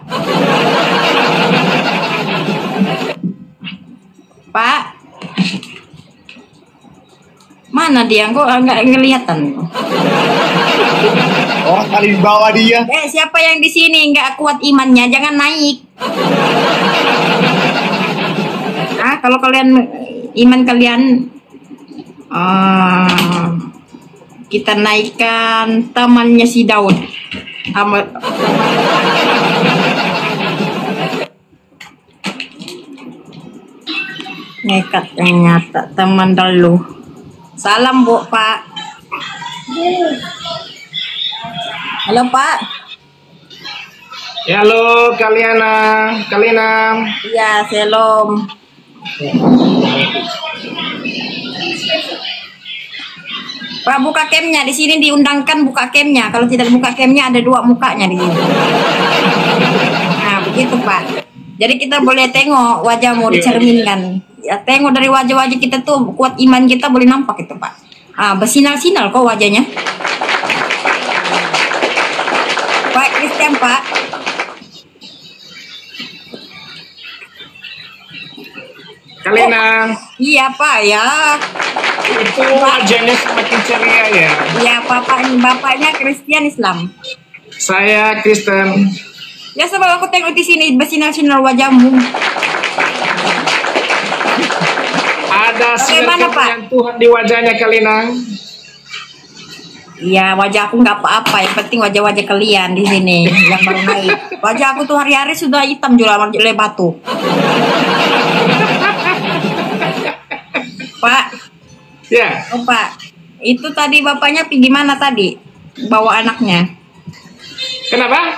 Pak, mana dia? Kok nggak kelihatan? Oh, kali bawa dia. Siapa yang di sini nggak kuat imannya, jangan naik. Kalau kalian iman kalian, kita naikkan tamannya si Daud. Nekat yang nyata, teman dulu. Salam Bu, Pak. Halo Pak. Ya, halo Kalina. Iya, salam. Pak, buka camnya di sini, diundangkan buka camnya. Kalau tidak buka camnya ada dua mukanya di sini. Nah, begitu Pak. Jadi kita boleh tengok wajahmu dicerminkan. Ya, tengok dari wajah-wajah kita tuh kuat iman kita boleh nampak itu Pak. Bersinar-sinar kok wajahnya. Pak Christian Pak. Kalina, Iya Pak ya. itu wajahnya semakin ceria ya. Ya bapaknya Kristen Islam. Saya Kristen. Ya sebab aku tengok di sini bersinar-sinar wajahmu. Ada Bagaimana, sinar Pak? yang Tuhan di wajahnya Kalina. Iya wajah aku nggak apa-apa, yang penting wajah-wajah kalian di sini yang baru naik. Wajah aku tuh hari-hari sudah hitam juga oleh batu. Pak, Ya. Oh, Pak. Itu tadi bapaknya pergi mana tadi? Bawa anaknya. Kenapa?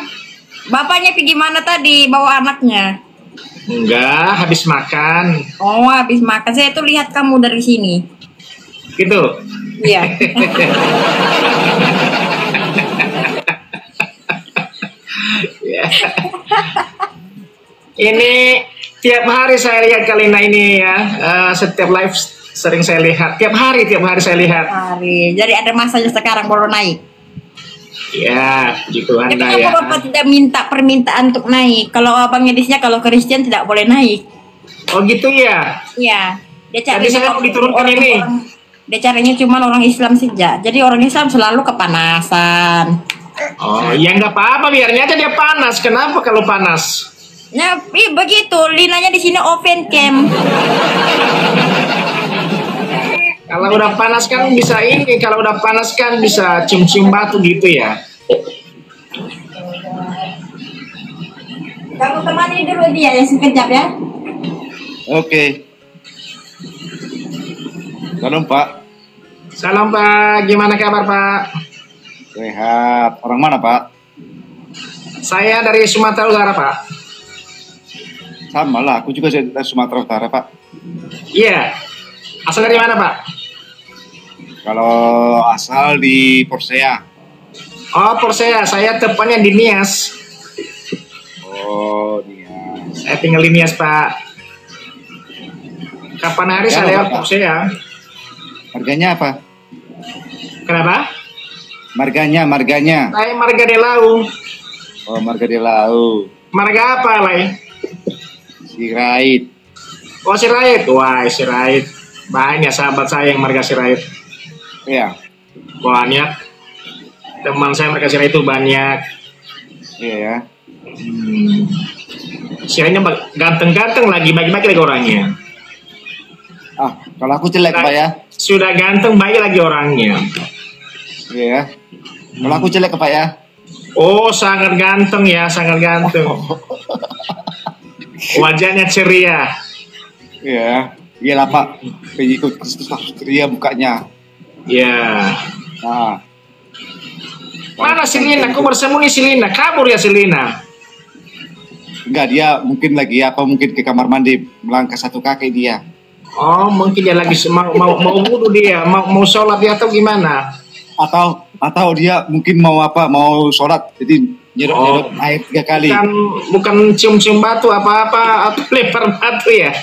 Bapaknya pergi mana tadi bawa anaknya? Enggak, habis makan. Oh, habis makan. Saya tuh lihat kamu dari sini. Gitu. Iya. Ya. Ini tiap hari saya lihat Kalina ini ya. Setiap live sering saya lihat. Tiap hari saya lihat. Hari. Jadi ada masanya sekarang baru naik. Ya, gitu Tapi Anda ya. kenapa Bapak tidak minta permintaan untuk naik? Kalau Abang Edisnya kalau Kristen tidak boleh naik. Oh gitu ya. Iya. Dia Jadi saya mau diturunkan ini. Dia carinya cuma orang Islam saja. Jadi orang Islam selalu kepanasan. Oh, ya nggak apa-apa, biarnya aja dia panas. Kenapa kalau panas? Ya, begitu. Linanya di sini open cam. Kalau udah panas kan bisa ini, kalau udah panas kan bisa cium-cium batu gitu ya. Kamu temani dulu dia ya sekejap ya. Oke. Salam Pak. Salam Pak, gimana kabar Pak? Sehat. Orang mana Pak? Saya dari Sumatera Utara Pak. Sama lah, aku juga dari Sumatera Utara Pak. Iya. Asal dari mana Pak? Kalau asal di Porsea. Oh Porsea, saya tepatnya di Nias. Oh dia. Saya tinggal di Nias Pak. Kapan hari Ya, saya lewat Pak. Porsea? Marganya apa? Kenapa? Marganya. Saya Marga de Lau. Oh, Marga de Lau. Marga apa Lai? Sirait. Oh Sirait. Wah Sirait. Banyak sahabat saya yang Marga Sirait. Iya. Banyak. Teman saya Marga Sirait itu banyak. Iya ya. Siraitnya ganteng-ganteng lagi, bagi-bagi lagi orangnya. Ah, kalau aku jelek Pak ya. Sudah ganteng, baik lagi orangnya. Iya ya. Kalau aku jelek Pak ya. Oh, sangat ganteng ya, sangat ganteng. Wajahnya ceria. Iya. Iyalah Pak. Pengikut Kristus harus ceria mukanya. Ya. Nah. Mana si Lina? Kau bersembunyi si Lina? Kabur ya si Lina? Enggak, dia mungkin lagi apa mungkin ke kamar mandi melangkah satu kaki dia. Oh, mungkin dia lagi mau wudhu dia, mau sholat dia atau gimana? Atau dia mungkin mau apa? Mau sholat, jadi nyedot air 3 kali. Bukan cium-cium batu apa-apa atau lempar batu ya?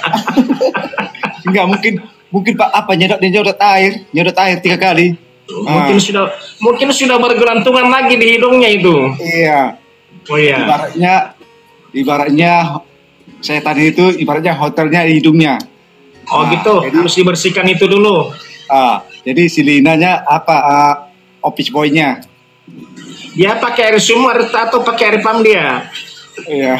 Enggak, mungkin Pak apa nyedot air 3 kali. Mungkin sudah bergelantungan lagi di hidungnya itu. Iya. Oh iya. Ibaratnya setan itu ibaratnya hotelnya di hidungnya. Oh gitu. Jadi, harus dibersihkan itu dulu. Jadi si Linanya office boy-nya. Dia pakai air sumur atau pakai air pam dia? Iya.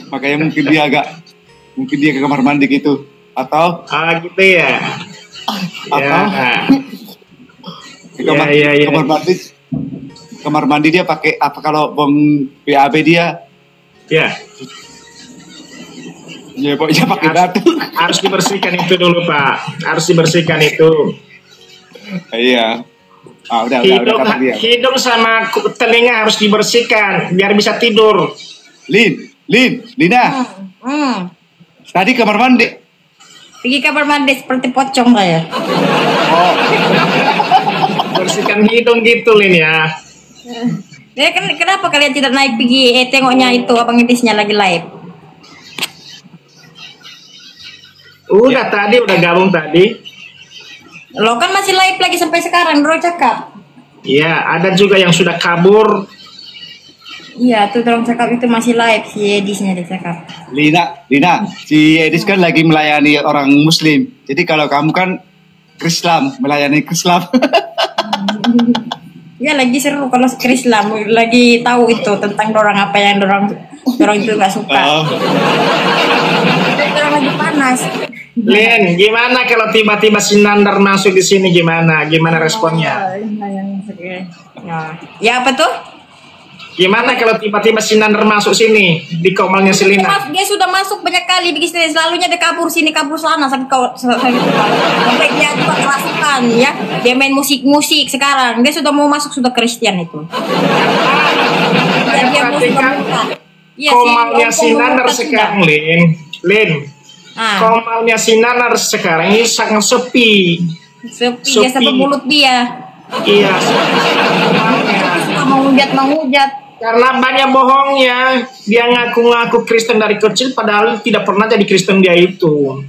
Makanya mungkin dia ke kamar mandi gitu atau gitu ya. Kamar mandi dia pakai apa kalau bom BAB dia? Ya. Ya pokoknya pakai batu. Harus dibersihkan itu dulu Pak. Harus dibersihkan itu. Iya. Udah hidung sama telinga harus dibersihkan biar bisa tidur. Lina. Tadi kamar mandi. Pergi kamar mandi seperti pocong saya. Oh. Bersihkan hidung gitu Lin ya. Ya kan kenapa kalian tidak naik pergi tengoknya itu Abang Edisnya lagi live? Udah tadi udah gabung tadi. Lo kan masih live lagi sampai sekarang, Bro cakap. Iya, ada juga yang sudah kabur. Iya, tuh Dorong cakap itu masih live si Edisnya dia cakap. Lina, si Edis kan lagi melayani orang Muslim. Jadi kalau kamu kan Krislam, melayani Krislam. Ya lagi seru kalau Krislam lagi tahu itu tentang dorang apa yang dorang itu nggak suka. Dorang lagi panas. Lin, gimana kalau tiba-tiba si Nandar masuk di sini gimana? Gimana responnya? Ya apa tuh? Gimana kalau tiba-tiba si Nandar masuk sini di komalnya Selina? Dia sudah masuk banyak kali begitu, selalunya dia kabur sini kabur sana sampai dia juga kerasukan ya. Dia main musik sekarang. Dia sudah mau masuk sudah Kristen itu. Saya perhatikan komalnya si Nandar sekarang, Lin. Komalnya si Nandar sekarang ini sangat sepi. Sepi. Dia sampai mulut dia. Iya. Suka menghujat. Karena banyak bohongnya. Dia ngaku-ngaku Kristen dari kecil padahal tidak pernah jadi Kristen dia itu.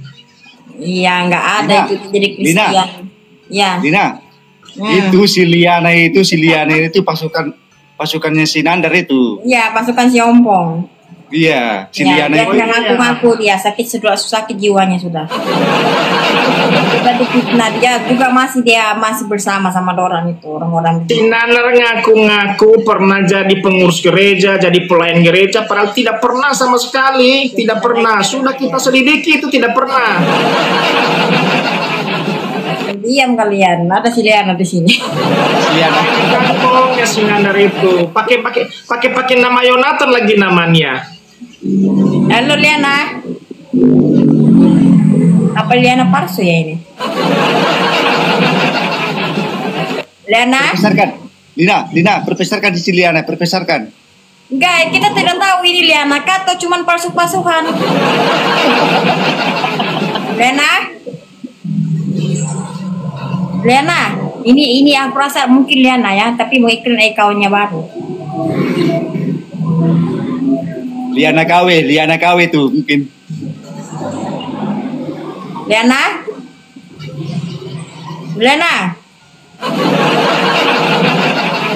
Iya, nggak ada itu jadi Kristen. Ya. Dina. Itu si Liana itu pasukannya si Nandar itu. Iya, pasukan si Ompong. Iya, si Ya, Liana itu. dia ngaku-ngaku dia sakit jiwanya sudah. Sudah difitnah, dia masih bersama sama orang itu, orang-orang. Si Nandar ngaku-ngaku pernah jadi pengurus gereja, jadi pelayan gereja, padahal tidak pernah sama sekali, tidak pernah. Sudah kita selidiki itu tidak pernah. Diam kalian, ada si Liana di sini. Bohongnya si Nandar itu, pakai nama Yonatan lagi namanya. Halo Liana. Apa Liana palsu ya ini? Liana? Profesorkan. Lina, profesorkan di sini Liana, profesorkan. Enggak, kita tidak tahu ini Liana kah atau cuman palsu-palsuhan. Liana, ini aku rasa mungkin Liana ya, tapi mau iklan account-nya baru. Liana KW tuh mungkin. Liana?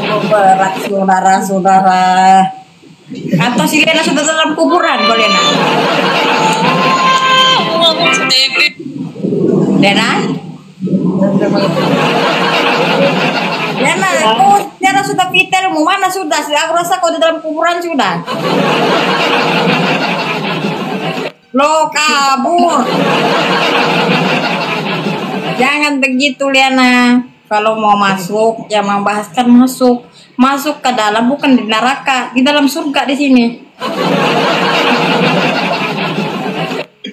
Oh, berat saudara-saudara. Atau si Liana sudah dalam kuburan, Liana? Liana sudah Peter, mau mana sudah? Aku rasa kau di dalam kuburan sudah. Lo kabur. Jangan begitu Liana. Kalau mau masuk, ya membahaskan masuk ke dalam, bukan di neraka, di dalam surga di sini.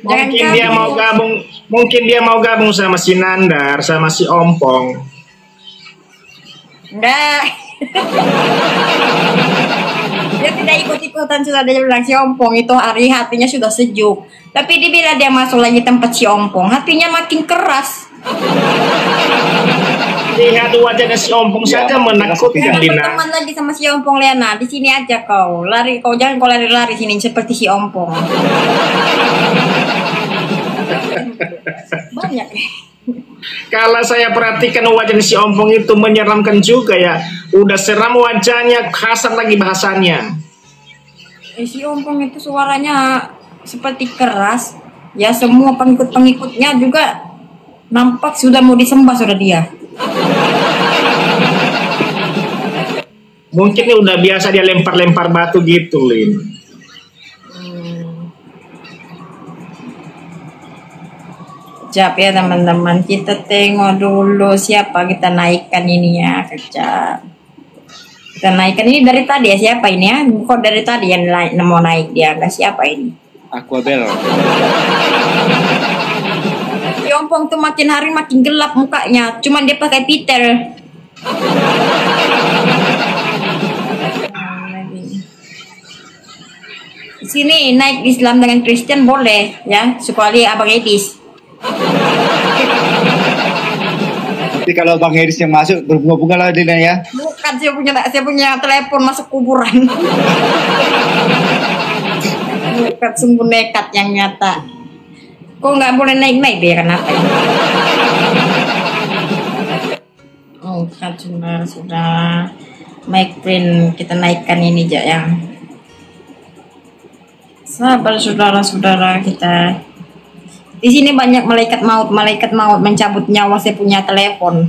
Mungkin dia mau gabung sama si Nandar, sama si Ompong. Enggak. Dia tidak ikut-ikutan, sudah dia bilang si Ompong itu hatinya sudah sejuk. Tapi bila dia masuk lagi tempat si Ompong, hatinya makin keras. Lihat wajahnya si Ompong saja menakutkan, Lina. Teman lagi sama si Ompong, Liana. Di sini aja kau. Jangan kau lari-lari sini seperti si Ompong. Banyak. Kalau saya perhatikan wajah si Ompong itu menyeramkan juga ya. Udah seram wajahnya, kasar lagi bahasanya. Si Ompong itu suaranya seperti keras. Ya semua pengikut-pengikutnya juga nampak sudah mau disembah sudah dia. Mungkin udah biasa dia lempar-lempar batu gitu, Lin. Kejap ya teman-teman, kita tengok dulu siapa kita naikkan ini ya, kejap. Kita naikkan ini dari tadi ya, siapa ini ya? Kok dari tadi yang mau naik dia, enggak siapa ini? Aquabel. Si Ompong tuh makin hari makin gelap mukanya, cuman dia pakai Peter. Sini naik Islam dengan Kristen boleh ya, kecuali Abang Edis. Nanti kalau Bang Edis yang masuk berbunga-bunga lah Dina ya. Bukan, saya punya telepon masuk kuburan. Bukan, sungguh nekat yang nyata. Kok nggak boleh naik-naik dia, kenapa ya? Oh, kan sudah mic print kita naikkan ini aja yang sabar saudara-saudara kita. Di sini banyak malaikat maut mencabut nyawa saya punya telepon.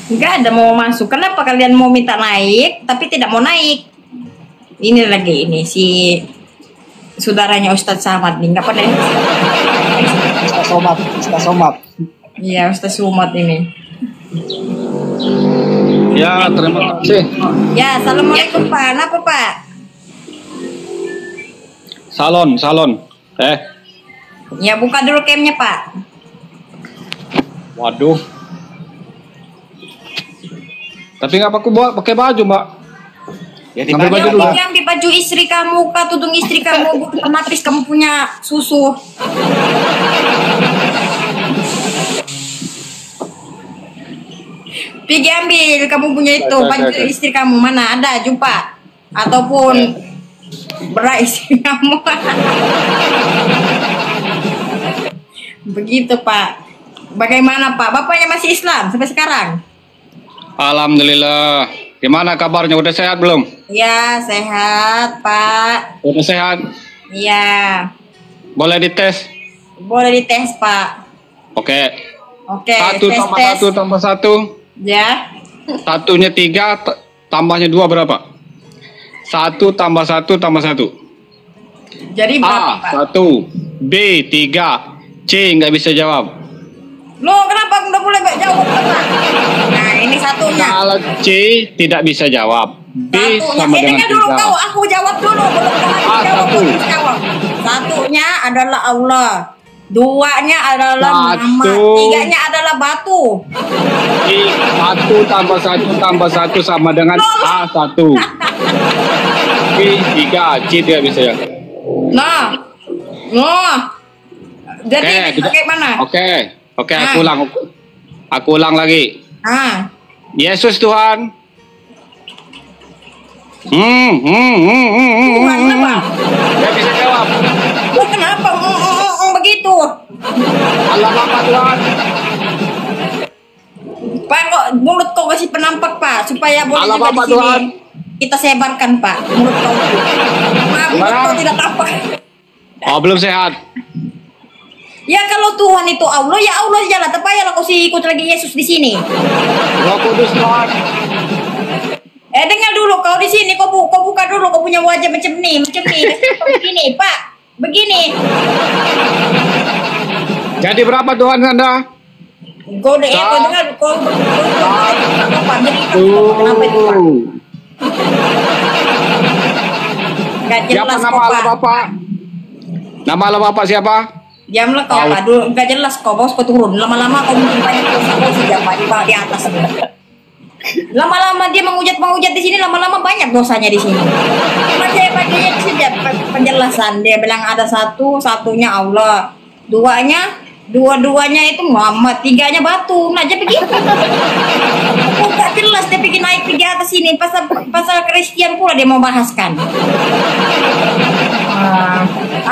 Enggak ada mau masuk. Kenapa kalian mau minta naik tapi tidak mau naik? Ini lagi ini si saudaranya Ustadz Samad nih, enggak pada. Ustadz Somad. Iya, Ustadz Somad ini. Ya, terima kasih. Ya, assalamualaikum Pak. Kenapa Pak? Salon. Ya, buka dulu camnya Pak. Waduh. Tapi nggak pakai baju, Mbak. Ya, ambil baju dulu. Ya, ambil baju istri kamu, tudung istri kamu, otomatis kamu punya susu. Pergi ambil, kamu punya itu baju istri kamu, mana ada jumpa ataupun berat istri kamu. Begitu Pak. Bagaimana Pak? Bapaknya masih Islam sampai sekarang? Alhamdulillah. Gimana kabarnya? Udah sehat belum? Ya, sehat Pak. Udah sehat? Iya. Boleh dites? Boleh dites Pak. Oke. Oke. 1 tambah 1 tambah 1. Ya. 1-nya 3, tambahnya 2 berapa? 1 tambah 1 tambah 1. Jadi berapa Pak? 1, B 3, C nggak bisa jawab. Loh, kenapa nggak boleh jawab Pak? Nah, ini satunya. Kalau C tidak bisa jawab. B sama dengan dengar dulu 3. kau, aku jawab dulu. Belum jawab. Satunya adalah Allah. 2-nya adalah Muhammad. 3-nya adalah batu. 1 tambah 1 tambah 1 sama dengan A1. B 3, C tidak bisa ya. Nah. Jadi bagaimana? Oke, aku ulang lagi. Yesus Tuhan. Tuhan apa? Tidak bisa jawab. Kenapa begitu? Allah Bapa Tuhan. Pak, kok mulut kau kasih penampak Pak, supaya boleh Allah juga Bapa di sini Tuhan. kita sebarkan Pak mulut kau. Maaf, mulut kau tidak tampak. Oh, belum sehat. Ya kalau Tuhan itu Allah, ya Allah jalan. Tapi ya kau sih ikut lagi Yesus di sini. Roh Kudus Tuhan. Dengar dulu kau di sini, kau buka dulu, kau punya wajah macam nih, begini Pak, begini. Jadi berapa Tuhan Anda? Kau dengar, kau kenapa itu Pak? Gak jelas siapa nama Allah Bapak? Nama Allah Bapak siapa? Diamlah kau Pak, dulu gak jelas kau turun. Lama-lama kau mungkin banyak kau sudah di atas. Lama-lama dia menghujat di sini, lama-lama banyak dosanya di sini. Cuma saya baginya saja penjelasan. Dia bilang ada satunya Allah, dua-duanya itu Muhammad, 3-nya batu. Nah, jadi begitu. Gak jelas dia bikin naik pergi atas sini. Pasal Kristen pula dia mau bahaskan.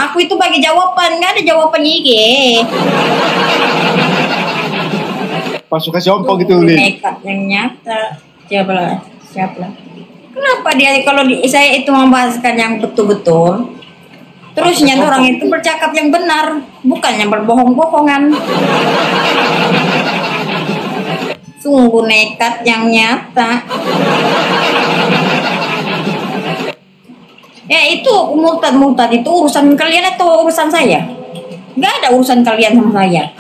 Aku itu bagi jawaban, nggak ada jawaban IG. Pas suka jompo gitu nih. Nekat yang nyata. Siapa? Kenapa dia kalau saya itu membahaskan yang betul-betul, terusnya orang itu bercakap yang benar, bukan yang berbohong-bohongan. Sungguh nekat yang nyata. Ya itu multad itu urusan kalian atau urusan saya? Nggak ada urusan kalian sama saya.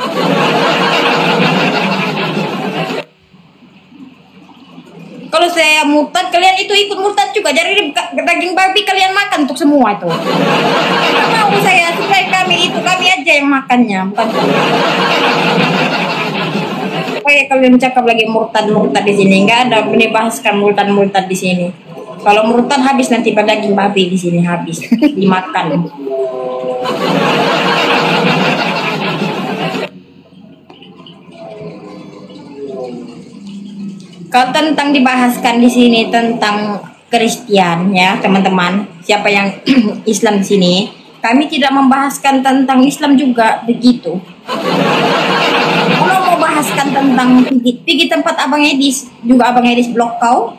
Kalau saya murtad, kalian itu ikut murtad juga. Jadi daging babi kalian makan untuk semua itu. Nggak mau saya, supaya kami aja yang makannya, bukan kalian. Supaya kalian cakap lagi murtad di sini, nggak ada dibahaskan murtad di sini. Kalau murtad habis nanti pada daging babi di sini habis dimakan. Kalau tentang dibahaskan di sini tentang Kristen ya teman-teman, siapa yang Islam di sini, kami tidak membahaskan tentang Islam juga begitu. Kalau mau bahaskan tentang pergi tempat Abang Edis, juga Abang Edis blok kau.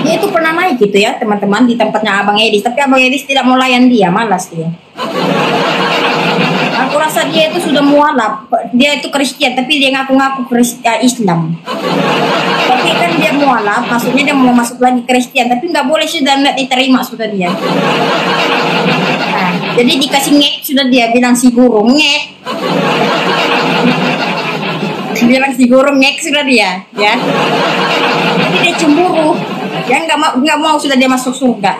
Dia itu pernah naik gitu ya teman-teman di tempatnya Abang Edis, tapi Abang Edis tidak mau layan dia, malas dia. Aku rasa dia itu sudah mualaf. Dia itu Kristen tapi dia ngaku-ngaku Islam. Tapi kan dia mualaf, maksudnya dia mau masuk lagi Kristen, tapi nggak boleh, sudah nggak diterima sudah dia. Nah, jadi dikasih ngek sudah, dia bilang si guru ngek. Bilang si guru ngek sudah dia, ya. Jadi dia cemburu. Dia nggak mau sudah dia masuk surga.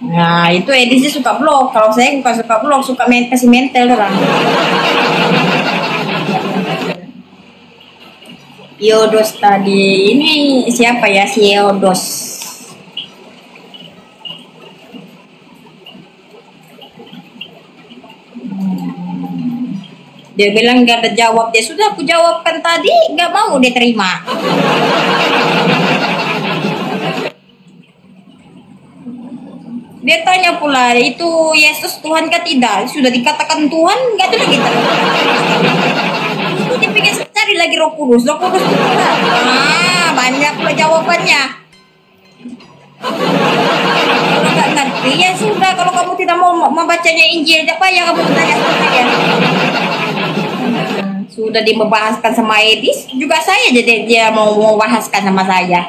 Nah itu edisi suka blog. Kalau saya bukan suka blog, suka kasih mental orang. Yodos tadi ini siapa ya si Yodos? Dia bilang gak ada jawab. Dia sudah aku jawabkan tadi, gak mau dia terima. Dia tanya pula, itu Yesus Tuhan kah tidak? Sudah dikatakan Tuhan, gak ada lagi. Itu dia pikir cari lagi Roh Kudus. Roh Kudus itu Tuhan. Banyak pula jawabannya. Kalau nggak ngerti ya sudah. Kalau kamu tidak mau membacanya Injil, apa yang kamu tanya sama saya? Sudah dibahaskan sama Edis, juga saya jadi dia mau bahaskan sama saya.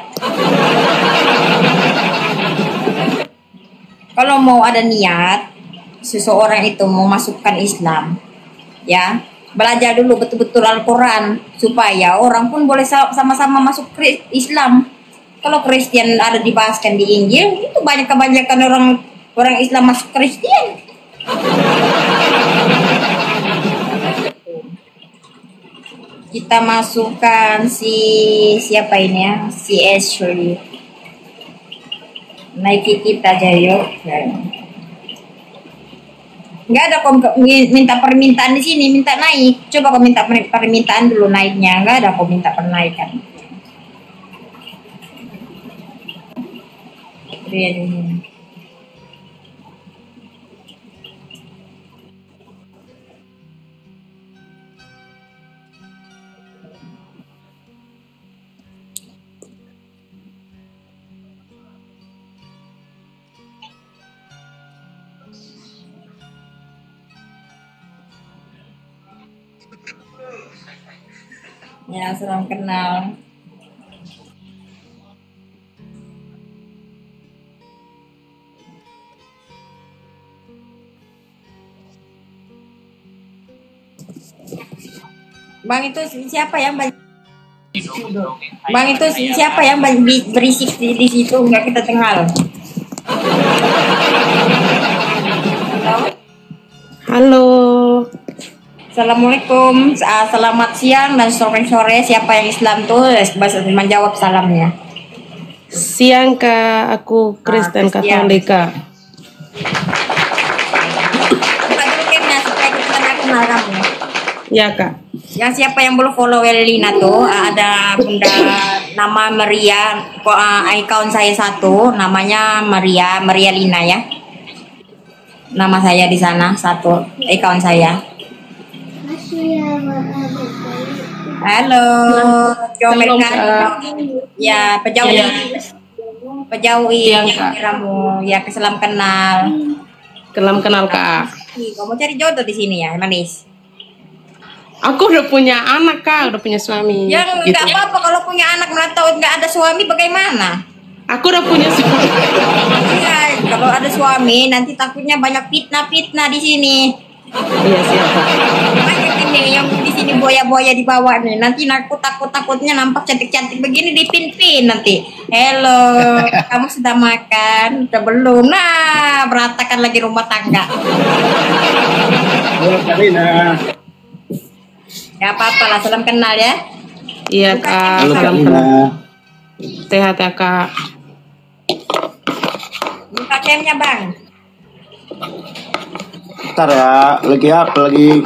Kalau mau ada niat seseorang itu mau masukkan Islam, ya belajar dulu betul-betul Al-Quran supaya orang pun boleh sama-sama masuk Islam. Kalau Kristen ada dibahaskan di Injil, itu kebanyakan orang Islam masuk Kristen. Kita masukkan siapa ini ya, si Ashley. Naiki kita aja yuk. Nggak ada minta permintaan di sini, minta naik. Coba kau minta permintaan dulu naiknya. Nggak ada kau minta penaikan. Ya, salam kenal. Bang itu siapa yang Bang itu siapa yang berisik di situ nggak kita dengar? Halo. Assalamualaikum, selamat siang dan sore. Siapa yang Islam tuh menjawab salamnya. Siang Kak, aku Kristen Katolika. Buka dulu camnya supaya kita kenal kamu. Ya Kak. Yang siapa yang belum follow Elina tuh ada bunda nama Maria, account saya satu namanya Maria Lina ya. Nama saya di sana satu account saya. Halo, comelkan ya pejauhi yang kamu ya keselam kenal. Kelam kenal Kak. Kamu cari jodoh di sini ya, manis. Aku udah punya anak Kak, udah punya suami. Ya nggak gitu. apa-apa kalau punya anak atau nggak ada suami bagaimana? Aku udah punya suami. Iya, kalau ada suami nanti takutnya banyak fitnah di sini. Iya siapa? Banyak ini yang di sini boya-boya di bawah nih. Nanti aku takutnya nampak cantik-cantik begini dipin-pin nanti. Halo, kamu sudah makan? Udah belum? Nah, berantakan lagi rumah tangga. Halo Karina. Ya apa-apa lah, salam kenal ya. Iya Kak. Halo Salam Karina. kenal. Sehat ya Kak. Buka camnya Bang. Ntar ya, lagi apa? Lagi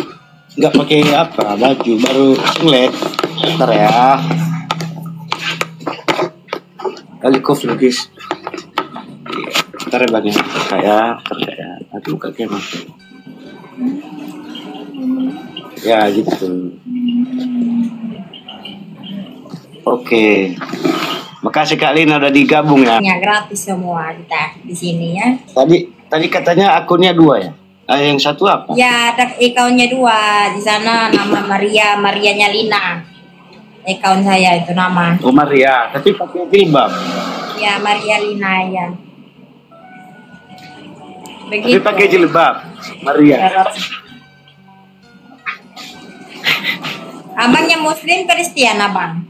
nggak pakai apa? Baju baru singlet. Ntar ya. Kali kopi guys. Ntar ya bagian kayak aduh kakek mah. Ya gitu. Oke. Makasih Kak Lina udah digabung ya. Ya gratis semua kita di sini ya. Tadi katanya akunnya 2 ya? Yang satu apa? Ya ada accountnya 2 di sana nama Marianya Lina. Account saya itu nama. Oh Maria, tapi pakai jilbab. Ya Maria Lina ya. Begitu. Tapi pakai jilbab, Maria. Abangnya Muslim Kristen abang.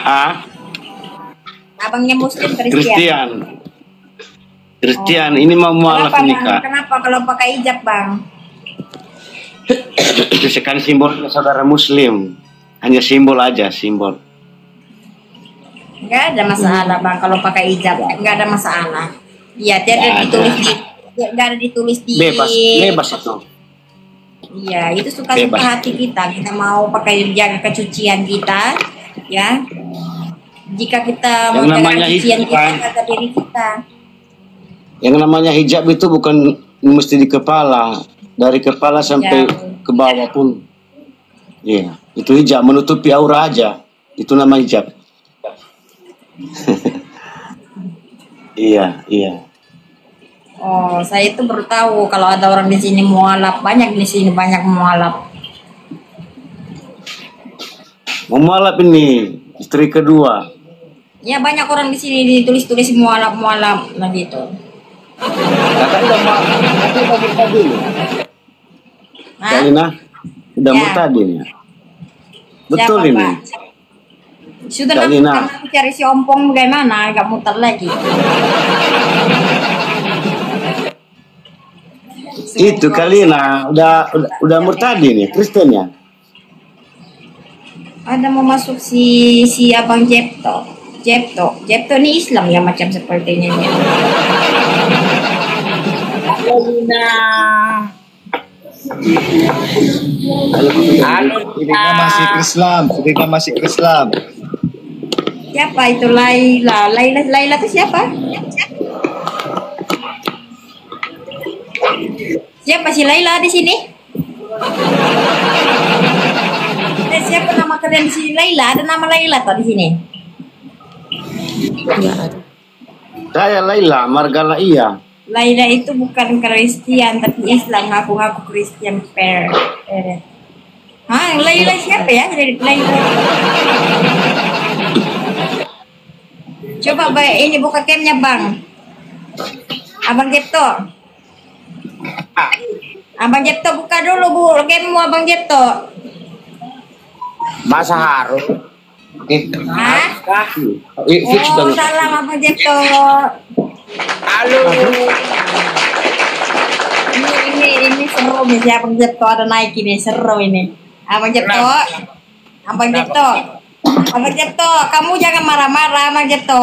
Ah, Abangnya Muslim Kristen. Kristen. Kristen, ini mau mualaf Kenapa bang? nikah. Kenapa kalau pakai hijab bang? Itu kan simbolnya saudara Muslim. Hanya simbol aja, simbol. Enggak ada masalah bang kalau pakai hijab, enggak ada masalah. Iya, tidak ada ditulis di, enggak ada ditulis di. Bebas itu. Iya, itu suka-suka hati kita. Kita mau pakai jaga kesucian kita, ya. Jika kita mau Yang jaga namanya kesucian hijab, kita, kan? jaga diri kita. Yang namanya hijab itu bukan mesti di kepala, dari kepala sampai ke bawah pun. Iya, itu hijab menutupi aura aja. Itu nama hijab. Iya. Oh, saya itu baru tahu kalau ada orang di sini mualaf, banyak di sini banyak mualaf. Memualaf ini istri kedua. Ya banyak orang di sini ditulis-tulis mualaf nah gitu. Kalina udah murtadin ya. Betul Siapa, ini. Pak? Sudah lah, Kalina. karena aku cari si ompong bagaimana, agak muter lagi. Itu Kalina udah murtadin ya, Kristen ya. Ada mau masuk si abang Jepto ini Islam ya macam sepertinya ya. Kita masih Islam. Siapa itu Laila itu siapa? Siapa si Laila di sini? Siapa nama kalian di sini? Laila, ada nama Laila tuh di sini. Saya Laila Margala iya. Laila itu bukan Kristen tapi Islam, ngaku-ngaku Kristen per. Hah, Laila siapa ya? Laila. Coba ini buka camnya bang. Abang Jepto. Abang Jepto buka dulu cammu Abang Jepto. Masa harus. Hah? Oh, salam Abang Jepto. Halo. Ini seru nih si Abang Jepto ada naik ini seru ini. Abang Jepto. Abang Jepto. Abang Jepto, kamu jangan marah-marah Abang Jepto.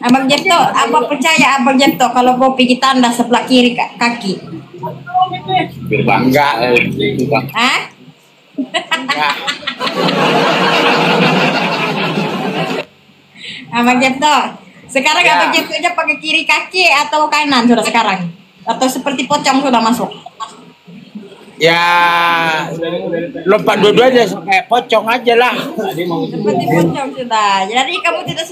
Abang Jepto, apa percaya Abang Jepto kalau mau pergi tanda sebelah kiri kaki? Enggak. Hah? Abang Jepto, sekarang Abang Jepto aja pakai kiri kaki atau kanan sudah sekarang? Atau seperti pocong sudah masuk? Ya, lompat dua-duanya kayak pocong aja lah. Seperti pocong sudah. Jadi kamu tidak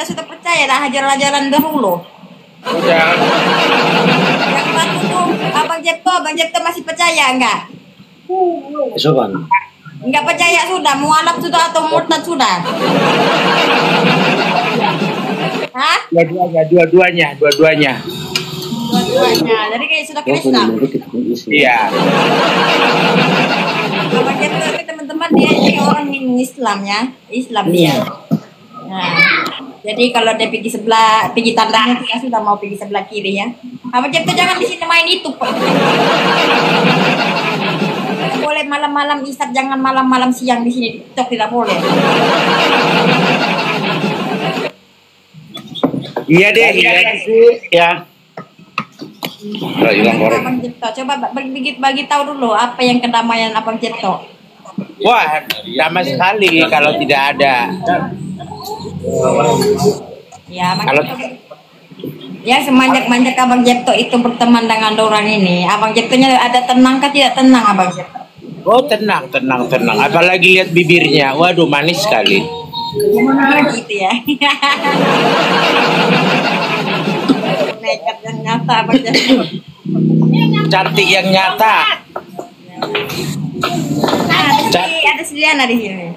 sudah percaya dah ajaran-ajaran dahulu. Udah. Yang satu tuh Abang Jepto masih percaya enggak? Sopan. Enggak percaya sudah, mualaf sudah atau murtad sudah? Hah? Dua-duanya. Dua-duanya. Jadi kayak sudah Kristen. Iya. Abang Jepto itu teman-teman dia ini orang Islam ya, Islam dia. Nah, jadi kalau dia pergi tandanya dia sudah mau pergi sebelah kiri ya. Abang Jepto jangan di sini main itu. Tidak boleh malam-malam isap, jangan malam-malam siang di sini TikTok tidak boleh. Iya deh, ya. Abang Jepto, coba bagi tahu dulu apa yang kedamaian Abang Jepto. Wah, damai sekali kalau tidak ada. Ya, ya semanjak-manjak Abang Jepto itu berteman dengan orang ini, Abang Jeptonya ada tenang kah tidak tenang Abang Jepto? Oh tenang. Apalagi lihat bibirnya, waduh manis sekali. Gitu ya. Nekat dan nyata Abang Jepto. Cantik yang nyata. Ada si Liana di sini.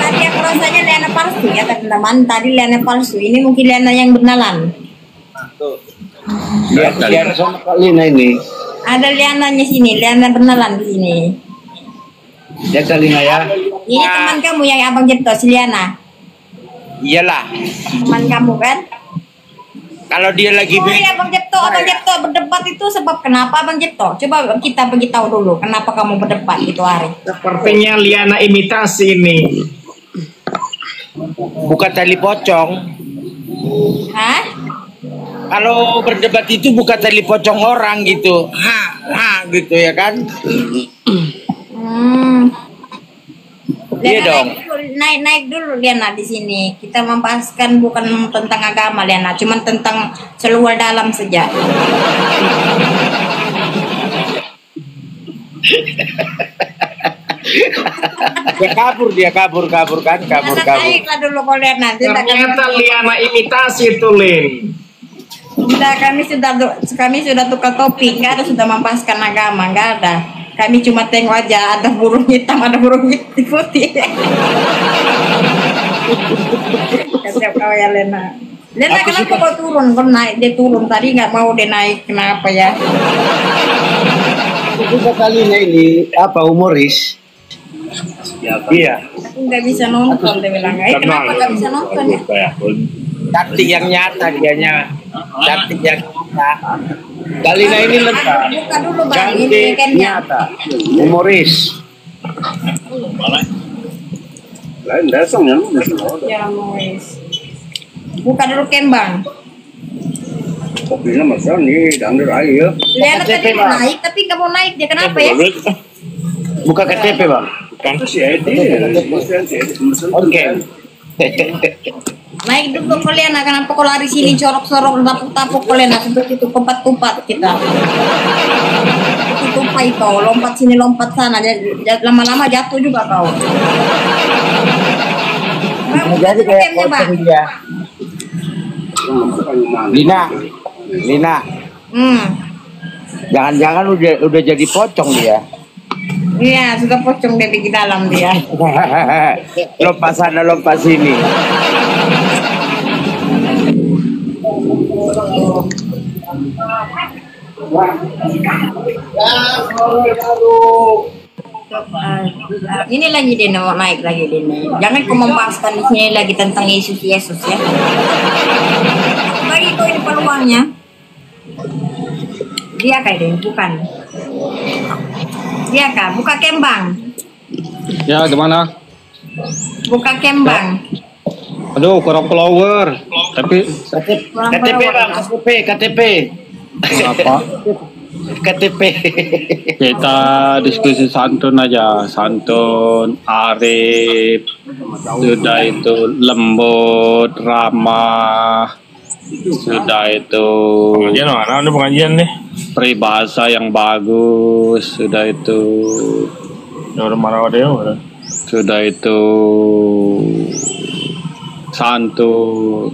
Tadi aku rasanya Liana palsu ya teman-teman. Tadi Liana palsu. Ini mungkin Liana yang benalan. Liana sama Kak Lina ini. Ada Liananya sini. Liana benalan di sini. Ya Kak Lina ya. Ini teman kamu yang Abang Jepto, si Liana. Iyalah. Teman kamu kan? Kalau dia lagi Oh iya Abang Jepto berdebat itu sebab kenapa Abang Jepto? Coba kita beritahu dulu kenapa kamu berdebat itu hari. Sepertinya Liana imitasi ini. buka tali pocong. Hah? Kalau berdebat itu buka tali pocong orang gitu. Gitu ya kan? Iya dong. Naik dulu Liana di sini. Kita membahaskan bukan tentang agama Liana, cuma tentang seluar dalam saja. Dia kabur kan. Naiklah dulu kau Liana. Ternyata Liana imitasi itu, Lin. Sudah kami sudah tukar topik, nggak ada sudah membahaskan agama, nggak ada. Kami cuma tengok aja ada burung hitam, ada burung putih. Kasiap kau ya Lena. Lena kenapa kau turun? Kau naik, dia turun tadi nggak mau dia naik, kenapa ya? Juga kali ini apa humoris? Iya. Aku nggak bisa nonton, dia bilang. Kenapa nggak bisa nonton ya? Cantik yang nyata dianya. Cantik yang nyata. Kalina ini lengkap. Buka dulu Bang, ini Cantik, weekendnya. nyata. Humoris. Ya Mois. Buka dulu Kembang. Kopinya masa nih, dangdut air. Lihat tadi mau naik, tapi nggak mau naik dia kenapa ya? Buka KTP bang. Si Edi, Oke. Naik dulu kalian, kenapa kau lari sini corok-corok tapuk-tapuk kalian seperti itu kumpat-kumpat kita. Tupai kau, lompat sini lompat sana, lama-lama jatuh juga kau. Jadi kayak pocong dia. Lina. Jangan-jangan udah jadi pocong dia. Iya, sudah pocong dia di dalam dia. Lompat sana, lompat sini. Ini lagi dia mau naik lagi dia. Jangan kau membahaskan di sini lagi tentang Yesus ya. Bagi kau ini peluangnya. Dia kayak dia bukan. Dia kah? Buka Kembang. Ya, gimana? Buka Kembang. Aduh, kurang follower. Tapi KTP bang, KTP. apa? KTP. Kita diskusi santun aja, santun, arif, sudah itu lembut, ramah, sudah itu Pengajian mana? Ada pengajian nih. peribahasa yang bagus, sudah itu sudah itu santun.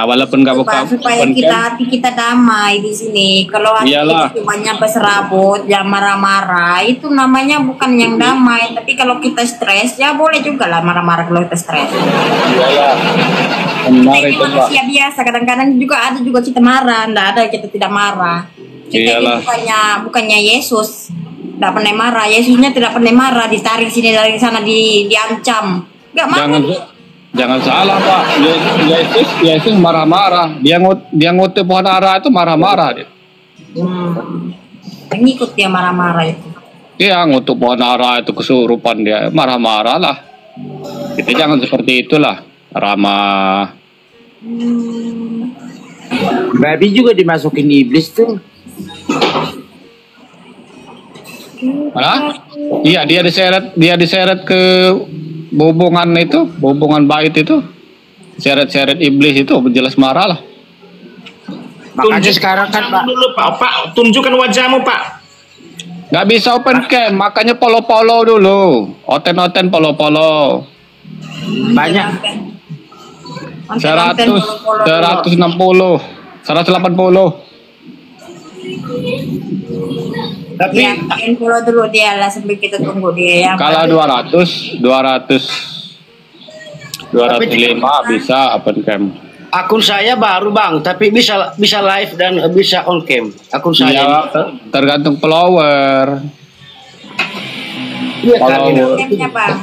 Walaupun gak buka supaya hati kita damai di sini. Kalau hati kita cuma berserabut, jangan marah-marah, itu namanya bukan yang damai. Tapi kalau kita stres, ya boleh juga lah marah-marah kalau kita stres. Kita ini manusia biasa, kadang-kadang juga ada juga kita marah, enggak ada kita tidak marah. Kita ini bukannya Yesus, tidak pernah marah. Yesusnya tidak pernah marah, ditarik sini dari sana, diancam, nggak marah. Jangan salah Pak, Yesus marah-marah. Dia ngutuk pohon ara itu marah-marah dia. Ngikut dia marah-marah itu. Iya, ngutuk pohon ara itu kesurupan dia, marah-marah lah. Kita jangan seperti itulah, ramah. Babi juga dimasukin iblis tuh. Iya, dia diseret ke hubungan bait itu, seret-seret iblis itu jelas marah lah. Makanya sekarang kan Pak. Dulu Pak, tunjukkan wajahmu Pak. Nggak bisa open cam, makanya polo-polo dulu, oten-oten polo-polo. Banyak. 160, 180. Tapi ya, follow dulu dia lah sambil kita tunggu dia yang Kalau 205 bisa open cam. akun saya baru bang, tapi bisa live dan bisa on cam. Akun saya. Iya, tergantung follower. Iya,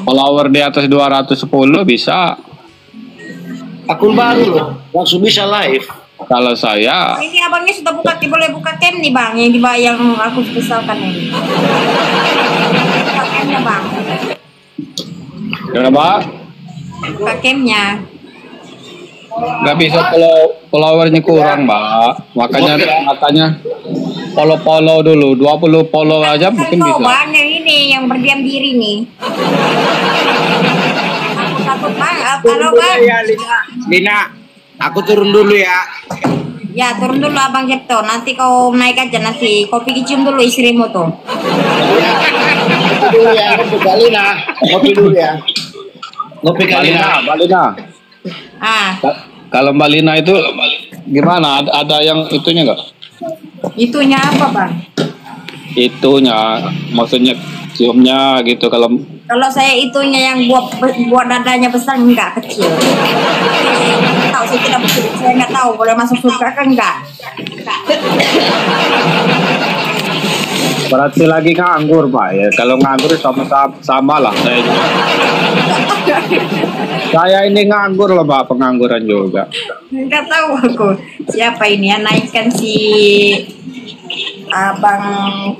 Follower di atas 210 bisa. Akun baru loh, langsung bisa live. Kalau saya ini abangnya sudah boleh buka cam nih bang, yang aku sesalkan ini. Buka camnya bang. kenapa? Buka camnya. Nggak bisa followernya kurang, Mbak. Makanya follow dulu. 20 follow aja mungkin bisa. Bang yang ini yang berdiam diri nih. Aku takut banget kalau bang. Ya, Lina, aku turun dulu ya. Ya turun dulu abang Jepto. Nanti kau naik aja nanti. Kau pergi cium dulu istrimu tuh. Ngopi dulu ya, ngopi Lina. Ngopi dulu ya. Ngopi Lina. Mbak Lina. Kalau Mbak Lina itu gimana? Ada yang itunya nggak? Itunya apa bang? Itunya, maksudnya ciumnya gitu. Kalau saya itunya yang buat dadanya besar enggak kecil. Tahu saya tidak betul, saya nggak tahu boleh masuk surga kan enggak. berarti lagi nganggur, Pak ya. Kalau nganggur sama lah saya juga. Saya ini nganggur loh, Pak, pengangguran juga. Enggak tahu aku siapa ini ya naikkan si Abang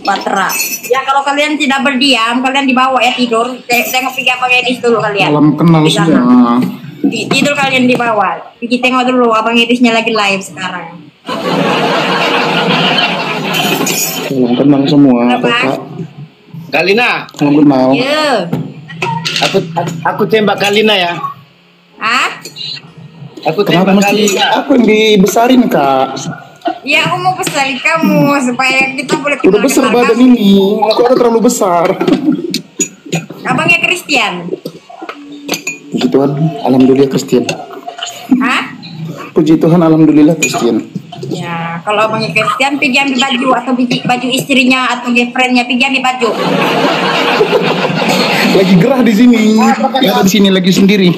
Patra. Ya kalau kalian tidak berdiam, kalian dibawa ya tidur. Tengok pergi Abang Edis dulu kalian. Salam kenal semua. Tidur kalian dibawa. Pergi tengok dulu Abang Edisnya lagi live sekarang. Salam kenal semua, Kakak. Kalina. Salam kenal. Iya. Aku tembak Kalina ya. Aku Kenapa tembak mesti Kalina. aku yang dibesarin, Kak? Ya aku mau pesan kamu supaya kita boleh kenal. Udah besar badan ini, aku ada terlalu besar. Abangnya Christian. Puji Tuhan, alhamdulillah Christian. Puji Tuhan, alhamdulillah Christian. Ya, kalau abangnya Christian pergi ambil baju atau baju istrinya atau girlfriendnya pergi ambil baju. Lagi gerah di sini. Nggak ada di sini lagi sendiri.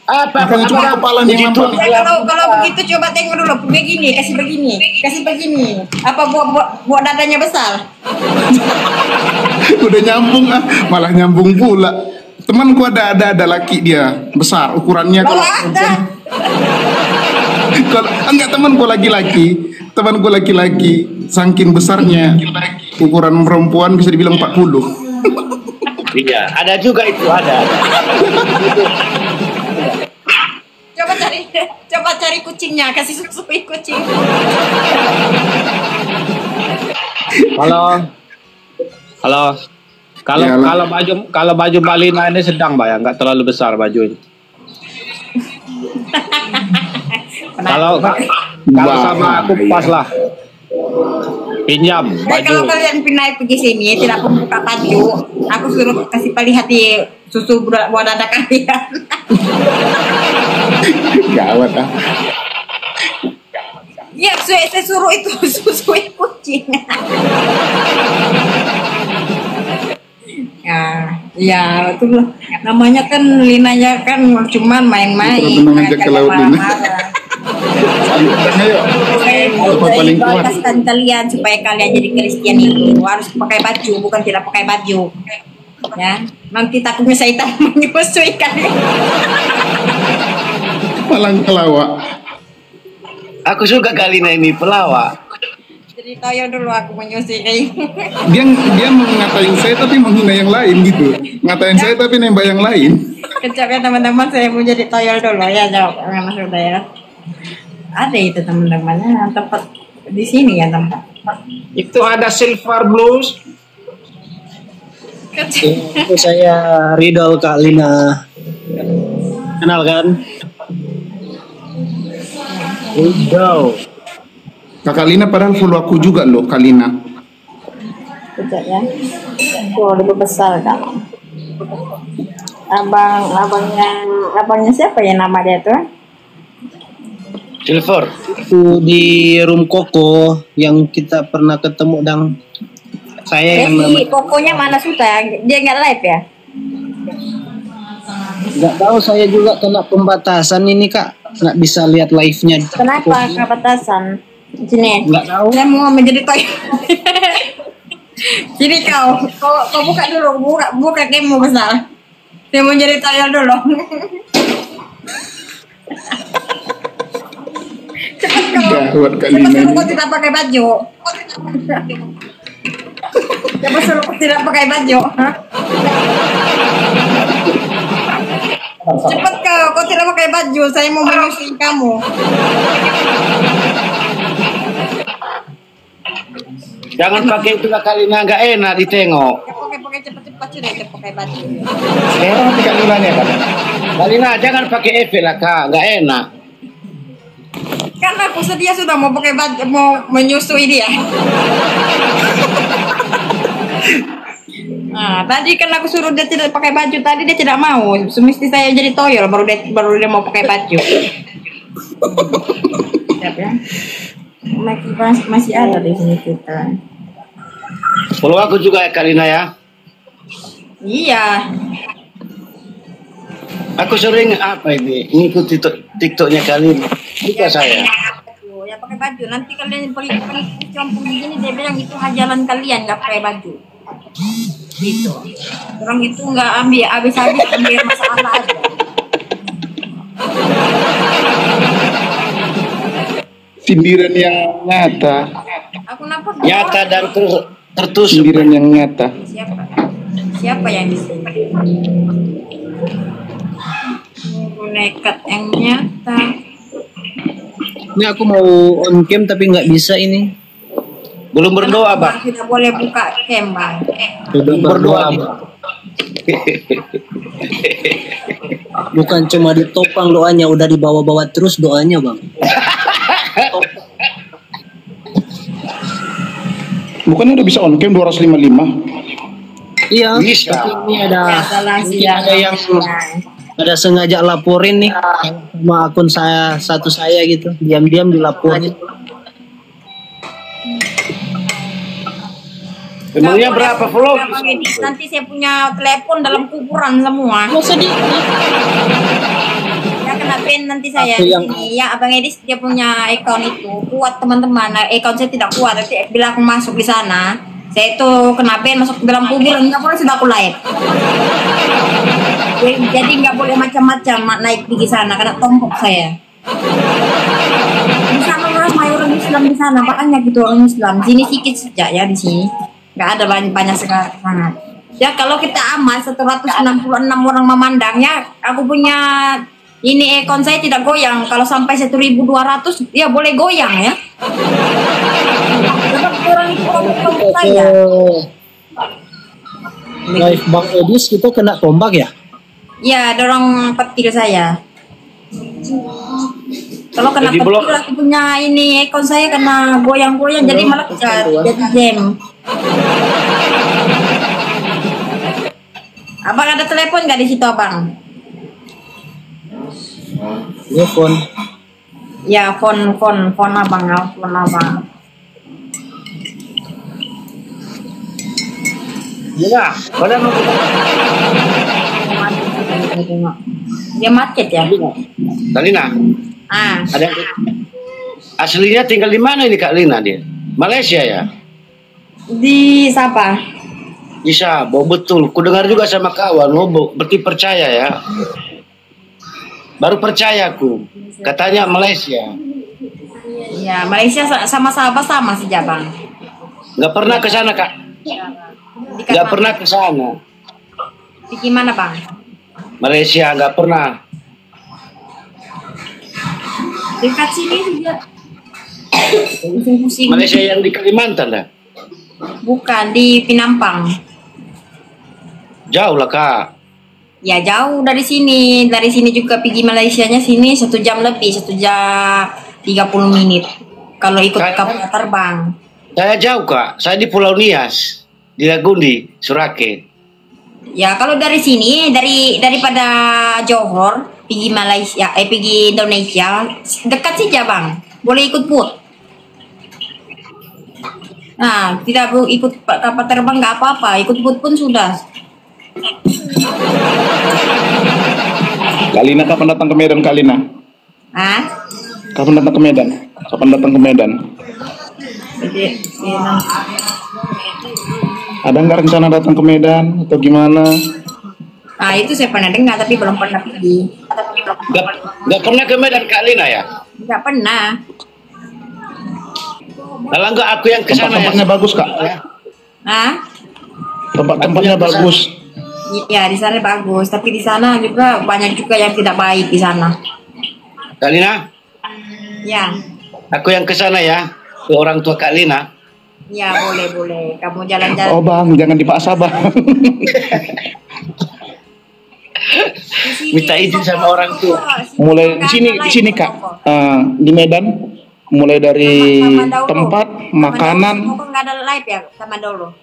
Makanya cuma kepala yang nampak. Kalau begitu coba tengok dulu begini, kasih begini. Apa buat dadanya besar? Udah nyambung malah nyambung pula. Temanku ada laki dia besar ukurannya kalau enggak temanku laki-laki saking besarnya ukuran perempuan bisa dibilang 40. Iya, ada juga itu ada. Coba cari kucingnya, kasih susui kucing. Halo. Kalau baju Mbak Lina ini sedang, Mbak ya, nggak terlalu besar bajunya. Kalau sama aku pas lah. Pinjam baju. Kalau kalian pindah pergi sini tidak membuka baju, aku suruh kasih lihat di susu buat dada kalian. Gawat ah. Ya, saya suruh itu susui kucing. Ya, itulah. Namanya kan Linanya kan cuman main-main. Tenang aja ke laut Lina. Saya kasihkan kalian supaya kalian jadi Kristen itu harus pakai baju, bukan tidak pakai baju. Ya, nanti takutnya syaitan menyusui kalian. Malang kelawak. Aku suka Kalina ini pelawak. Jadi toyo dulu aku menyusui kayak. Dia ngatain saya tapi menghina yang lain gitu. Ngatain saya tapi nembak yang lain. Kecap ya teman-teman, saya mau jadi toyol dulu ya, jawab sudah ya. Ada itu teman-temannya tempat di sini ya tempat. Itu ada Silver Blues. Itu saya Ridho Kak Lina. Kenal kan? Ridho. Kakak Lina padahal follow aku juga loh, Kak Lina. Kecap ya. Lebih besar Kak. Abangnya siapa ya nama dia tuh? Silver. Itu di room Koko yang kita pernah ketemu dan saya yang Jadi pokoknya mana sudah dia nggak live ya? nggak tahu, saya juga kena pembatasan ini kak, nggak bisa lihat live-nya. Kenapa kebatasan? Sini. Nggak tahu. Saya mau menjadi toy. Sini kau buka dulu, buka game besar. Saya mau jadi toyol dulu. Cepat kau tidak pakai baju. Cepat suruh kau tidak pakai baju. Cepat kau tidak pakai baju. Saya mau menyusui kamu. Jangan pakai itu Kalina, nggak enak ditengok. Pakai cepat-cepat sudah pakai baju. Sekarang tiga bulannya kan. Kalina jangan pakai efek lah kak, nggak enak. Karena aku sedia sudah mau pakai baju, mau menyusui dia. Nah, tadi kan aku suruh dia tidak pakai baju, tadi dia tidak mau. Semesti saya jadi toyol baru dia mau pakai baju. Siap ya. Masih ada di sini kita. Follow aku juga ya Kalina ya. Iya. Aku sering apa ini ngikuti TikToknya Kalina. Juga saya. Ya pakai baju. Nanti kalian pergi campur begini dia bilang itu hajalan kalian nggak pakai baju. Gitu. Orang itu nggak habis-habis ambil masalah aja. Sindiran yang nyata. Aku nampak nyata dan tertusuk. Sindiran yang nyata. Siapa yang di sini? Nekat yang nyata. Ini aku mau on cam tapi nggak bisa ini. Belum berdoa bang. Tidak boleh buka cam bang. Belum berdoa bang. Bukan cuma ditopang doanya, udah dibawa-bawa terus doanya bang. Bukannya udah bisa on cam 255? Iya. Bisa. Tapi ini ada yang ada Ya. sengaja laporin nih sama akun satu saya gitu, diam-diam dilaporin. Emangnya berapa follow? Nanti saya punya telepon dalam kuburan semua. Ya kena ban nanti saya. Ya Abang Edis dia punya account itu kuat teman-teman. Nah, account saya tidak kuat. Nanti bila aku masuk di sana, saya itu kena ban masuk ke dalam kuburan nggak boleh sudah aku live. Jadi nggak boleh macam-macam naik di sana karena tombok saya. Di sana orang Islam di sana, makanya gitu orang Islam. Sini sedikit saja ya di sini. Nggak ada banyak sangat. Ya kalau kita aman 166 orang memandangnya, aku punya ini ekon saya tidak goyang. Kalau sampai 1.200 ya boleh goyang ya. Sebab orang itu tombok saya. Live Bang Edis kita kena tombak ya? Ya, dorong petir saya. Kalau kena petir aku punya ini ekon saya kena goyang-goyang jadi melekat, jadi jam. Abang ada telepon nggak di situ abang? Telepon. Ya, phone abang, phone abang. Iya, pada mau dia macet ya? Kalina. Ada aslinya tinggal di mana ini Kak Lina dia? Malaysia ya? Di Sabah. Bisa, betul. Ku dengar juga sama kawan, berarti percaya ya. Baru percaya aku. Katanya Malaysia. Ya, Malaysia sama Sabah sama sih Bang. Nggak pernah ke sana Kak? Nggak pernah ke sana. Di gimana Bang? Malaysia nggak pernah. Dekat sini juga. Malaysia yang di Kalimantan dah? Bukan, di Penampang. Jauh lah Kak. Ya jauh dari sini. Dari sini juga pergi Malaysianya sini 1 jam lebih, 1 jam 30 menit. Kalau ikut kapal terbang. Saya jauh Kak. Saya di Pulau Nias, di Lagundi, Surake. Ya kalau dari sini, daripada Johor pergi Malaysia, pergi Indonesia, dekat saja bang, boleh ikut put. Nah, tidak perlu ikut kapal terbang nggak apa-apa, ikut put pun sudah. Kalina kapan datang ke Medan, Kalina? Ah? Kapan datang ke Medan? Kapan datang ke Medan? Ada nggak rencana datang ke Medan atau gimana? Ah itu saya pernah dengar tapi belum pernah pergi. Nggak pernah ke Medan Kak Lina ya? Nggak pernah. Kalau nggak aku yang kesana ya. Tempatnya bagus Kak. Ah? Tempatnya bagus. Iya di sana bagus, tapi di sana juga banyak juga yang tidak baik di sana. Kak Lina? Ya. Aku yang kesana ya, ke orang tua Kak Lina. Ya boleh. Kamu jalan-jalan. Oh bang, jangan dipaksa bang. Minta izin sama orang tua. Mulai di sini Kak, di Medan, mulai dari tempat makanan. Kok nggak ada live ya sama dulu?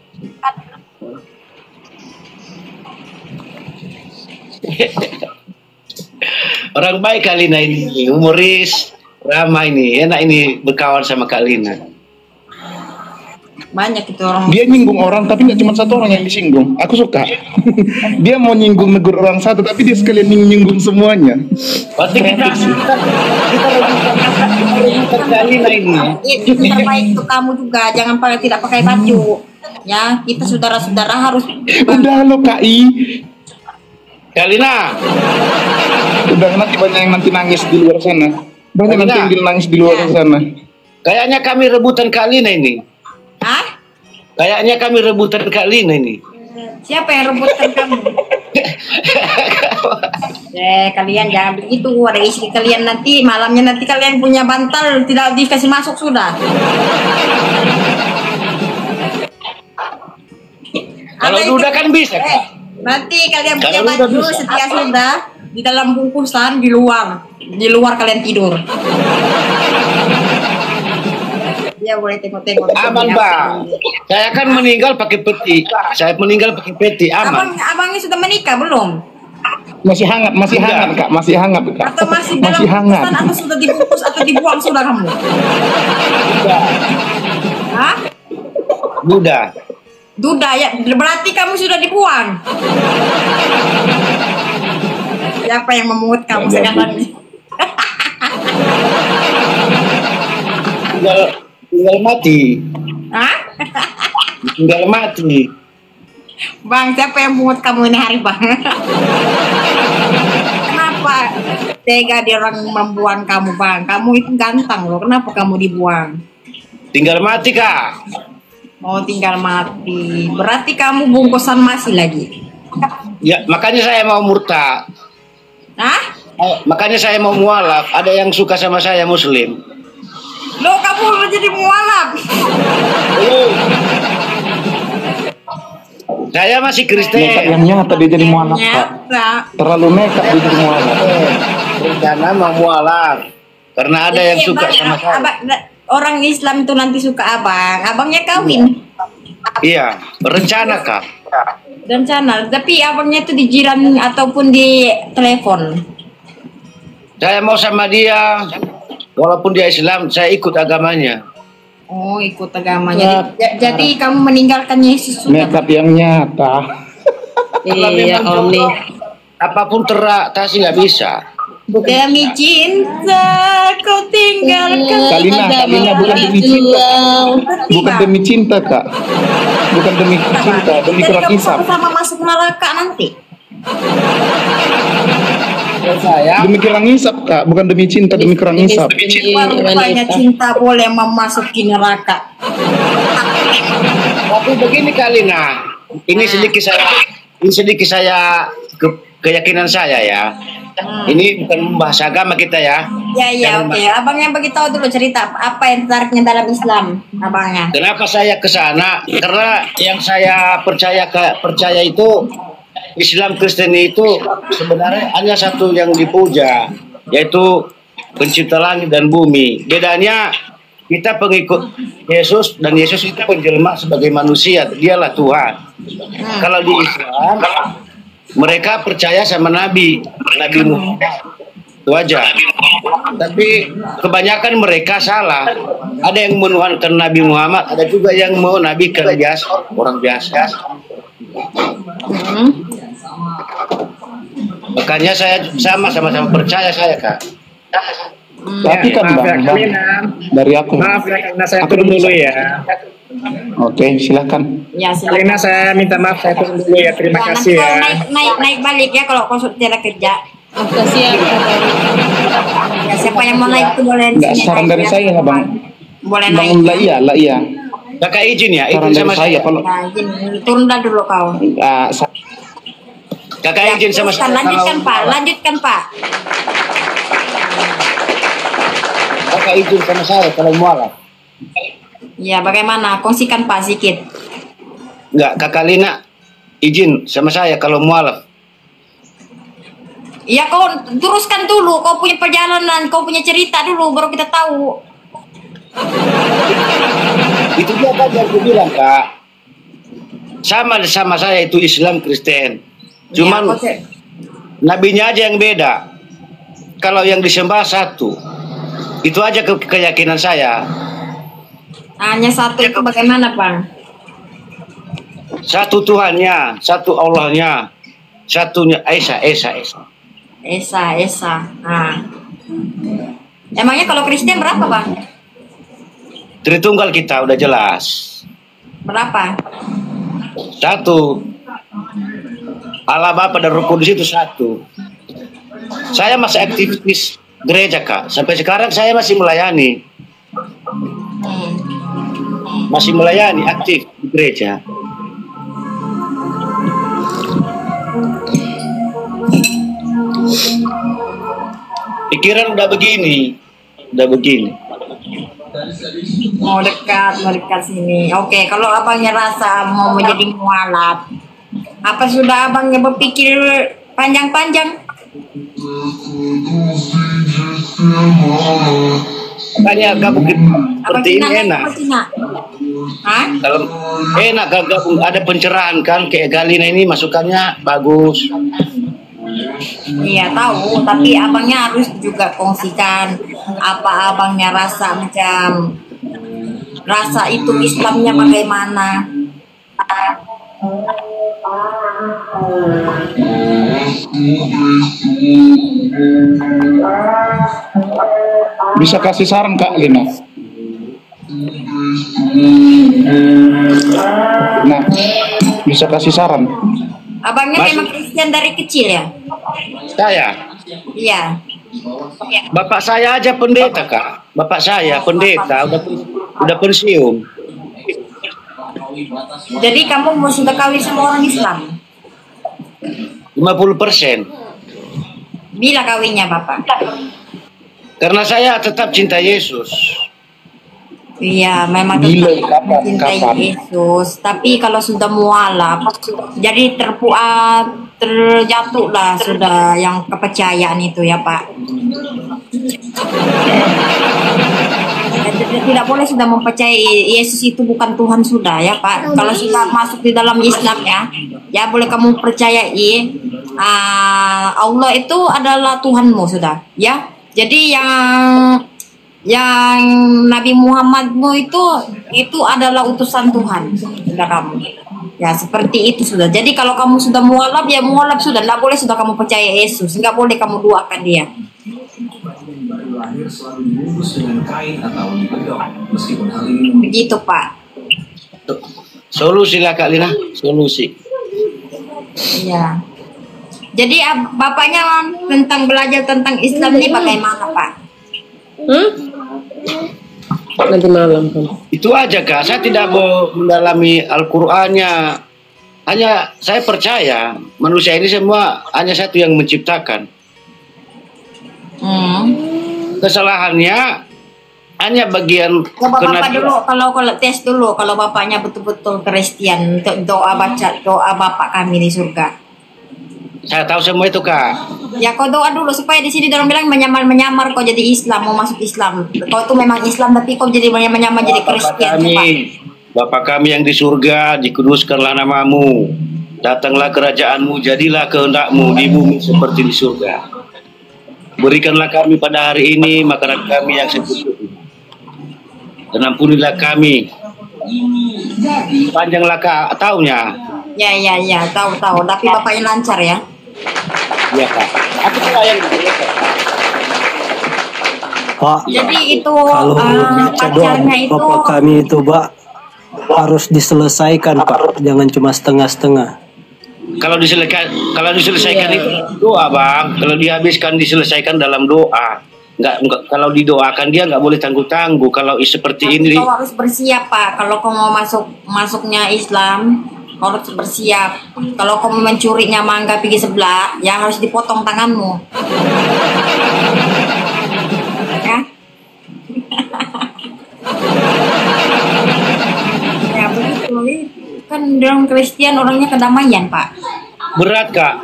Orang baik Kak Lina ini, humoris, ramah ini, enak ini berkawan sama Kak Lina. Banyak itu orang. Dia nyinggung orang, tapi nggak cuma satu orang yang disinggung. Aku suka. Dia mau nyinggung negur orang satu, tapi dia sekalian nyinggung semuanya. Berarti kita Kak Lina ini. Itu terbaik untuk kamu juga, jangan tidak pakai baju. Ya, kita saudara-saudara harus. Udah lo KI. Kak Lina. Udah nanti banyak yang nanti nangis di luar sana. Banyak nanti yang nangis di luar sana. Kayaknya kami rebutan Kak Lina ini. Hah? Kayaknya kami rebutan Kak Lina ini. Siapa yang rebutkan kamu? Kalian jangan begitu. Ada istri kalian nanti malamnya nanti kalian punya bantal tidak dikasih masuk sudah. Kalau duda kan bisa. Nanti kalian punya baju setia sudah di dalam bungkusan di luar kalian tidur. Dia boleh tengok-tengok. Aman bang. Saya kan meninggal pakai peti. Saya meninggal pakai peti. Aman. Abangnya sudah menikah belum? Masih hangat Kak, masih hangat Kak. Atau masih dalam hangat. bungkusan atau sudah dibungkus atau dibuang sudah kamu? Hah? Duda ya, berarti kamu sudah dibuang. Siapa yang memungut kamu sekarang? Tinggal mati. Hah? Tinggal mati. Bang, siapa yang memungut kamu ini hari bang? Kenapa tega dia orang membuang kamu bang? Kamu itu ganteng loh, kenapa kamu dibuang? Tinggal mati Kak. Oh tinggal mati. Berarti kamu bungkusan masih lagi? Ya makanya saya mau murtad. Hah? Makanya saya mau mualaf. Ada yang suka sama saya Muslim. Loh kamu udah jadi mualaf? Saya masih Kristen. Nekat yang nyata dia jadi mualaf Kak. Terlalu nekat dia jadi mualaf. Rencana mau mualaf. Karena ada yang suka sama saya. Orang Islam itu nanti suka abangnya kawin. Iya, berencana Kak. Rencana, tapi abangnya itu di jiran ataupun di telepon. Saya mau sama dia, walaupun dia Islam, saya ikut agamanya. Oh, ikut agamanya. Jadi kamu meninggalkan Yesus sudah. Nekat yang nyata. Iya Om nih. Apapun teratasi nggak bisa. Demi cinta kau tinggalkan. Kalina bukan demi cinta. Bukan demi cinta Kak. Bukan demi cinta, demi kerap hisab. Sama masuk neraka nanti. Demi kerang hisab Kak, bukan demi cinta, demi kerang hisab. Rupanya cinta boleh memasuki neraka. Tapi begini Kalina, ini sedikit saya keyakinan saya ya. Ini bukan membahas agama kita ya. Ya oke. Abangnya beritahu dulu cerita apa yang tertariknya dalam Islam, abangnya. Kenapa saya ke sana? Karena yang saya percaya itu Islam Kristen itu sebenarnya hanya satu yang dipuja, yaitu pencipta langit dan bumi. Bedanya kita pengikut Yesus dan Yesus itu penjelma sebagai manusia, dialah Tuhan. Kalau di Islam mereka percaya sama Nabi Muhammad. Itu aja. Tapi kebanyakan mereka salah. Ada yang menuhankan Nabi Muhammad, ada juga yang mau Nabi kan biasa, orang biasa. Makanya saya sama-sama percaya saya, Kak. Tapi kan maaf ya, Bang, Kalina. dari aku. Maaf ya, karena saya Aku turun dulu, dulu ya. Oke, silakan. Ya, Kalina, saya minta maaf, saya turun dulu ya. Terima Ya, nanti kasih kalau ya. naik balik ya kalau konsult tidak kerja. Kasihan. Ya, siapa yang mau naik itu boleh. Enggak, sini saran naik dari ya. saya Bang. Boleh Bang, naik. lah iya. Kakak izin ya, Saran izin dari sama saya saya. kalau Nah, izin, turun dah dulu kau. Kakak izin sama Teruskan, saya. lanjutkan Pak, lanjutkan Pak. Kakak izin sama saya kalau mualaf. Ya, bagaimana? Kongsikan Pak sedikit. Enggak, Kakak Lina izin sama saya kalau mualaf. Ya, kau teruskan dulu. Kau punya perjalanan, kau punya cerita dulu, baru kita tahu. Itu dia kan yang aku bilang, Kak. Sama saya itu Islam Kristen. Cuman nabinya aja yang beda. Kalau yang disembah satu. Itu aja keyakinan saya. Hanya satu itu bagaimana, Bang? Satu Tuhannya, satu Allahnya, satunya Esa. Esa. Nah. Emangnya kalau Kristen berapa, Bang? Tritunggal kita udah jelas. Berapa? Satu. Allah Bapa dan Roh Kudus itu satu. Saya masih aktivis gereja, Kak. Sampai sekarang saya masih melayani. Masih melayani aktif di gereja. Pikiran udah begini. Mau dekat sini. Oke, kalau abangnya rasa mau menjadi mualaf, apa sudah abangnya berpikir panjang-panjang? Makanya gabung seperti ini enak. Hah? Kalau enak gabung ada pencerahan kan, kayak Galina ini masukannya bagus. Iya tahu, tapi abangnya harus juga kongsikan apa abangnya rasa macam rasa itu Islamnya bagaimana. Bisa kasih saran Kak Lina? Nah, bisa kasih saran. Abangnya memang Kristen dari kecil ya? Saya. Iya. Bapak saya aja pendeta, Kak. Bapak saya pendeta, udah pensiun. Jadi kamu mau sudah kawin sama orang Islam? 50%. Bila kawinnya Bapak? Karena saya tetap cinta Yesus. Iya, memang tetap mencintai Yesus. Tapi kalau sudah mualaf, jadi terjatuhlah sudah yang kepercayaan itu ya Pak. Tidak boleh sudah mempercayai Yesus itu bukan Tuhan sudah ya Pak. Kalau sudah masuk di dalam Islam ya boleh kamu percayai Allah itu adalah Tuhanmu sudah ya. Jadi yang Nabi Muhammadmu itu adalah utusan Tuhan sudah kamu ya seperti itu sudah. Jadi kalau kamu sudah mualaf ya mualaf sudah, tidak boleh sudah kamu percaya Yesus, nggak boleh kamu doakan dia. Begitu Pak. Solusi lah Kak Lina, solusi. Iya. Jadi bapaknya tentang belajar tentang Islam ini bagaimana Pak? Nanti malam kan. Itu aja Kak, saya tidak mau mendalami Al-Qur'annya. Hanya saya percaya manusia ini semua hanya satu yang menciptakan. Kesalahannya hanya bagian Coba Bapak dulu kalau tes dulu kalau bapaknya betul-betul Kristen untuk doa Bapak kami di surga. Saya tahu semua itu Kak. Ya kau doa dulu supaya di sini orang bilang menyamar kau jadi Islam, mau masuk Islam. Kau itu memang Islam tapi kau jadi menyamar jadi Kristen. Bapak kami yang di surga, dikuduskanlah namamu. Datanglah kerajaanmu, jadilah kehendakmu di bumi seperti di surga. Berikanlah kami pada hari ini makanan kami yang secukupnya. Dan ampunilah kami. Panjanglah tahunnya. Ya, tahu. Tapi bapaknya lancar ya. Iya Kak. Aku sayang Pak. Jadi itu Kalau baca doa pacarnya itu Bapak kami itu, Pak, harus diselesaikan, Pak. Jangan cuma setengah-setengah. Kalau diselesaikan itu doa, Bang. Kalau dihabiskan diselesaikan dalam doa. Enggak, kalau didoakan dia nggak boleh tangguh-tangguh. Kalau seperti ini kau harus bersiap, Pak. Kalau kau mau masuknya Islam, kau harus bersiap. Kalau kau mau mencurinya mangga pergi sebelah, ya harus dipotong tanganmu. Ya. Ya begitu. Kan dalam Kristen orangnya kedamaian, Pak. berat, Kak.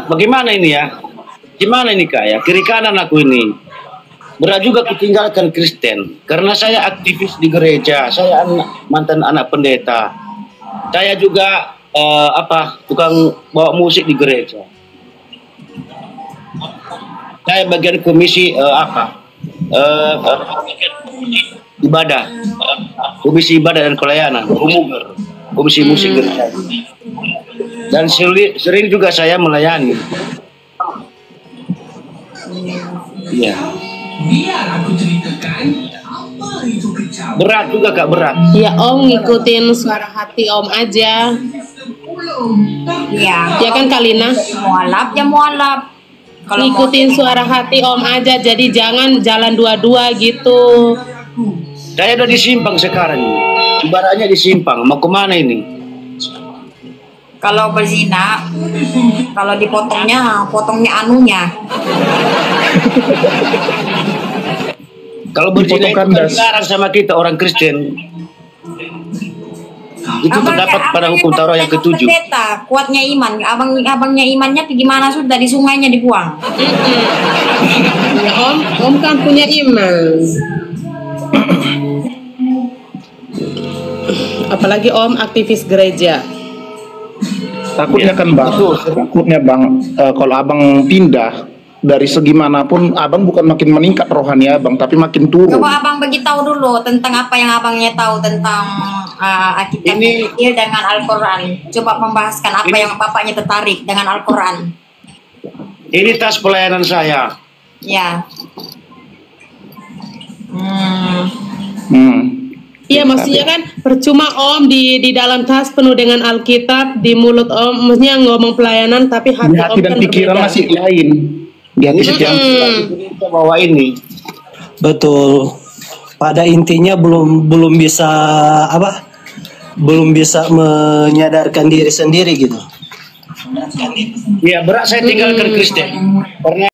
Bagaimana ini ya? Gimana ini, Kak ya? Kiri kanan aku ini. Berat juga kutinggalkan Kristen karena saya aktivis di gereja, saya mantan anak pendeta, saya juga tukang bawa musik di gereja, saya bagian komisi ibadah, komisi ibadah dan pelayanan, komisi musik gereja, dan sering juga saya melayani. Iya. Berat juga, Kak, berat. Ya Om, ngikutin suara hati Om aja. Iya. Ya kan Kalina? Mualaf. Kalau ngikutin suara hati Om aja, jadi jangan jalan dua-dua gitu. Saya udah disimpang sekarang. Ibaratnya disimpang. Mau kemana ini? Kalau berzina, kalau potongnya anunya. Kalau berzina itu kan dilarang sama kita orang Kristen. Itu terdapat pada hukum Taurat yang ke-7. Pendeta, kuatnya iman. Abangnya imannya gimana sudah di sungainya dibuang. Ya Om kan punya iman. Apalagi Om aktivis gereja. Takutnya kan Bang, kalau Abang pindah dari segi manapun, Abang bukan makin meningkat rohani Abang, tapi makin turun. Coba Abang beritahu dulu tentang apa yang Abangnya tahu tentang Alkitab dengan Al-Quran. Coba membahaskan apa yang Bapaknya tertarik dengan Al-Quran. Ini tas pelayanan saya. Ya. Iya, maksudnya kan percuma Om di dalam tas penuh dengan Alkitab, di mulut Om maksudnya ngomong pelayanan, tapi hati Om dan kan pikiran berbeda. masih lain. Di hati setiap kita bawa ini. Betul. Pada intinya belum bisa menyadarkan diri sendiri gitu. Ya, berat saya tinggalkan Kristen karena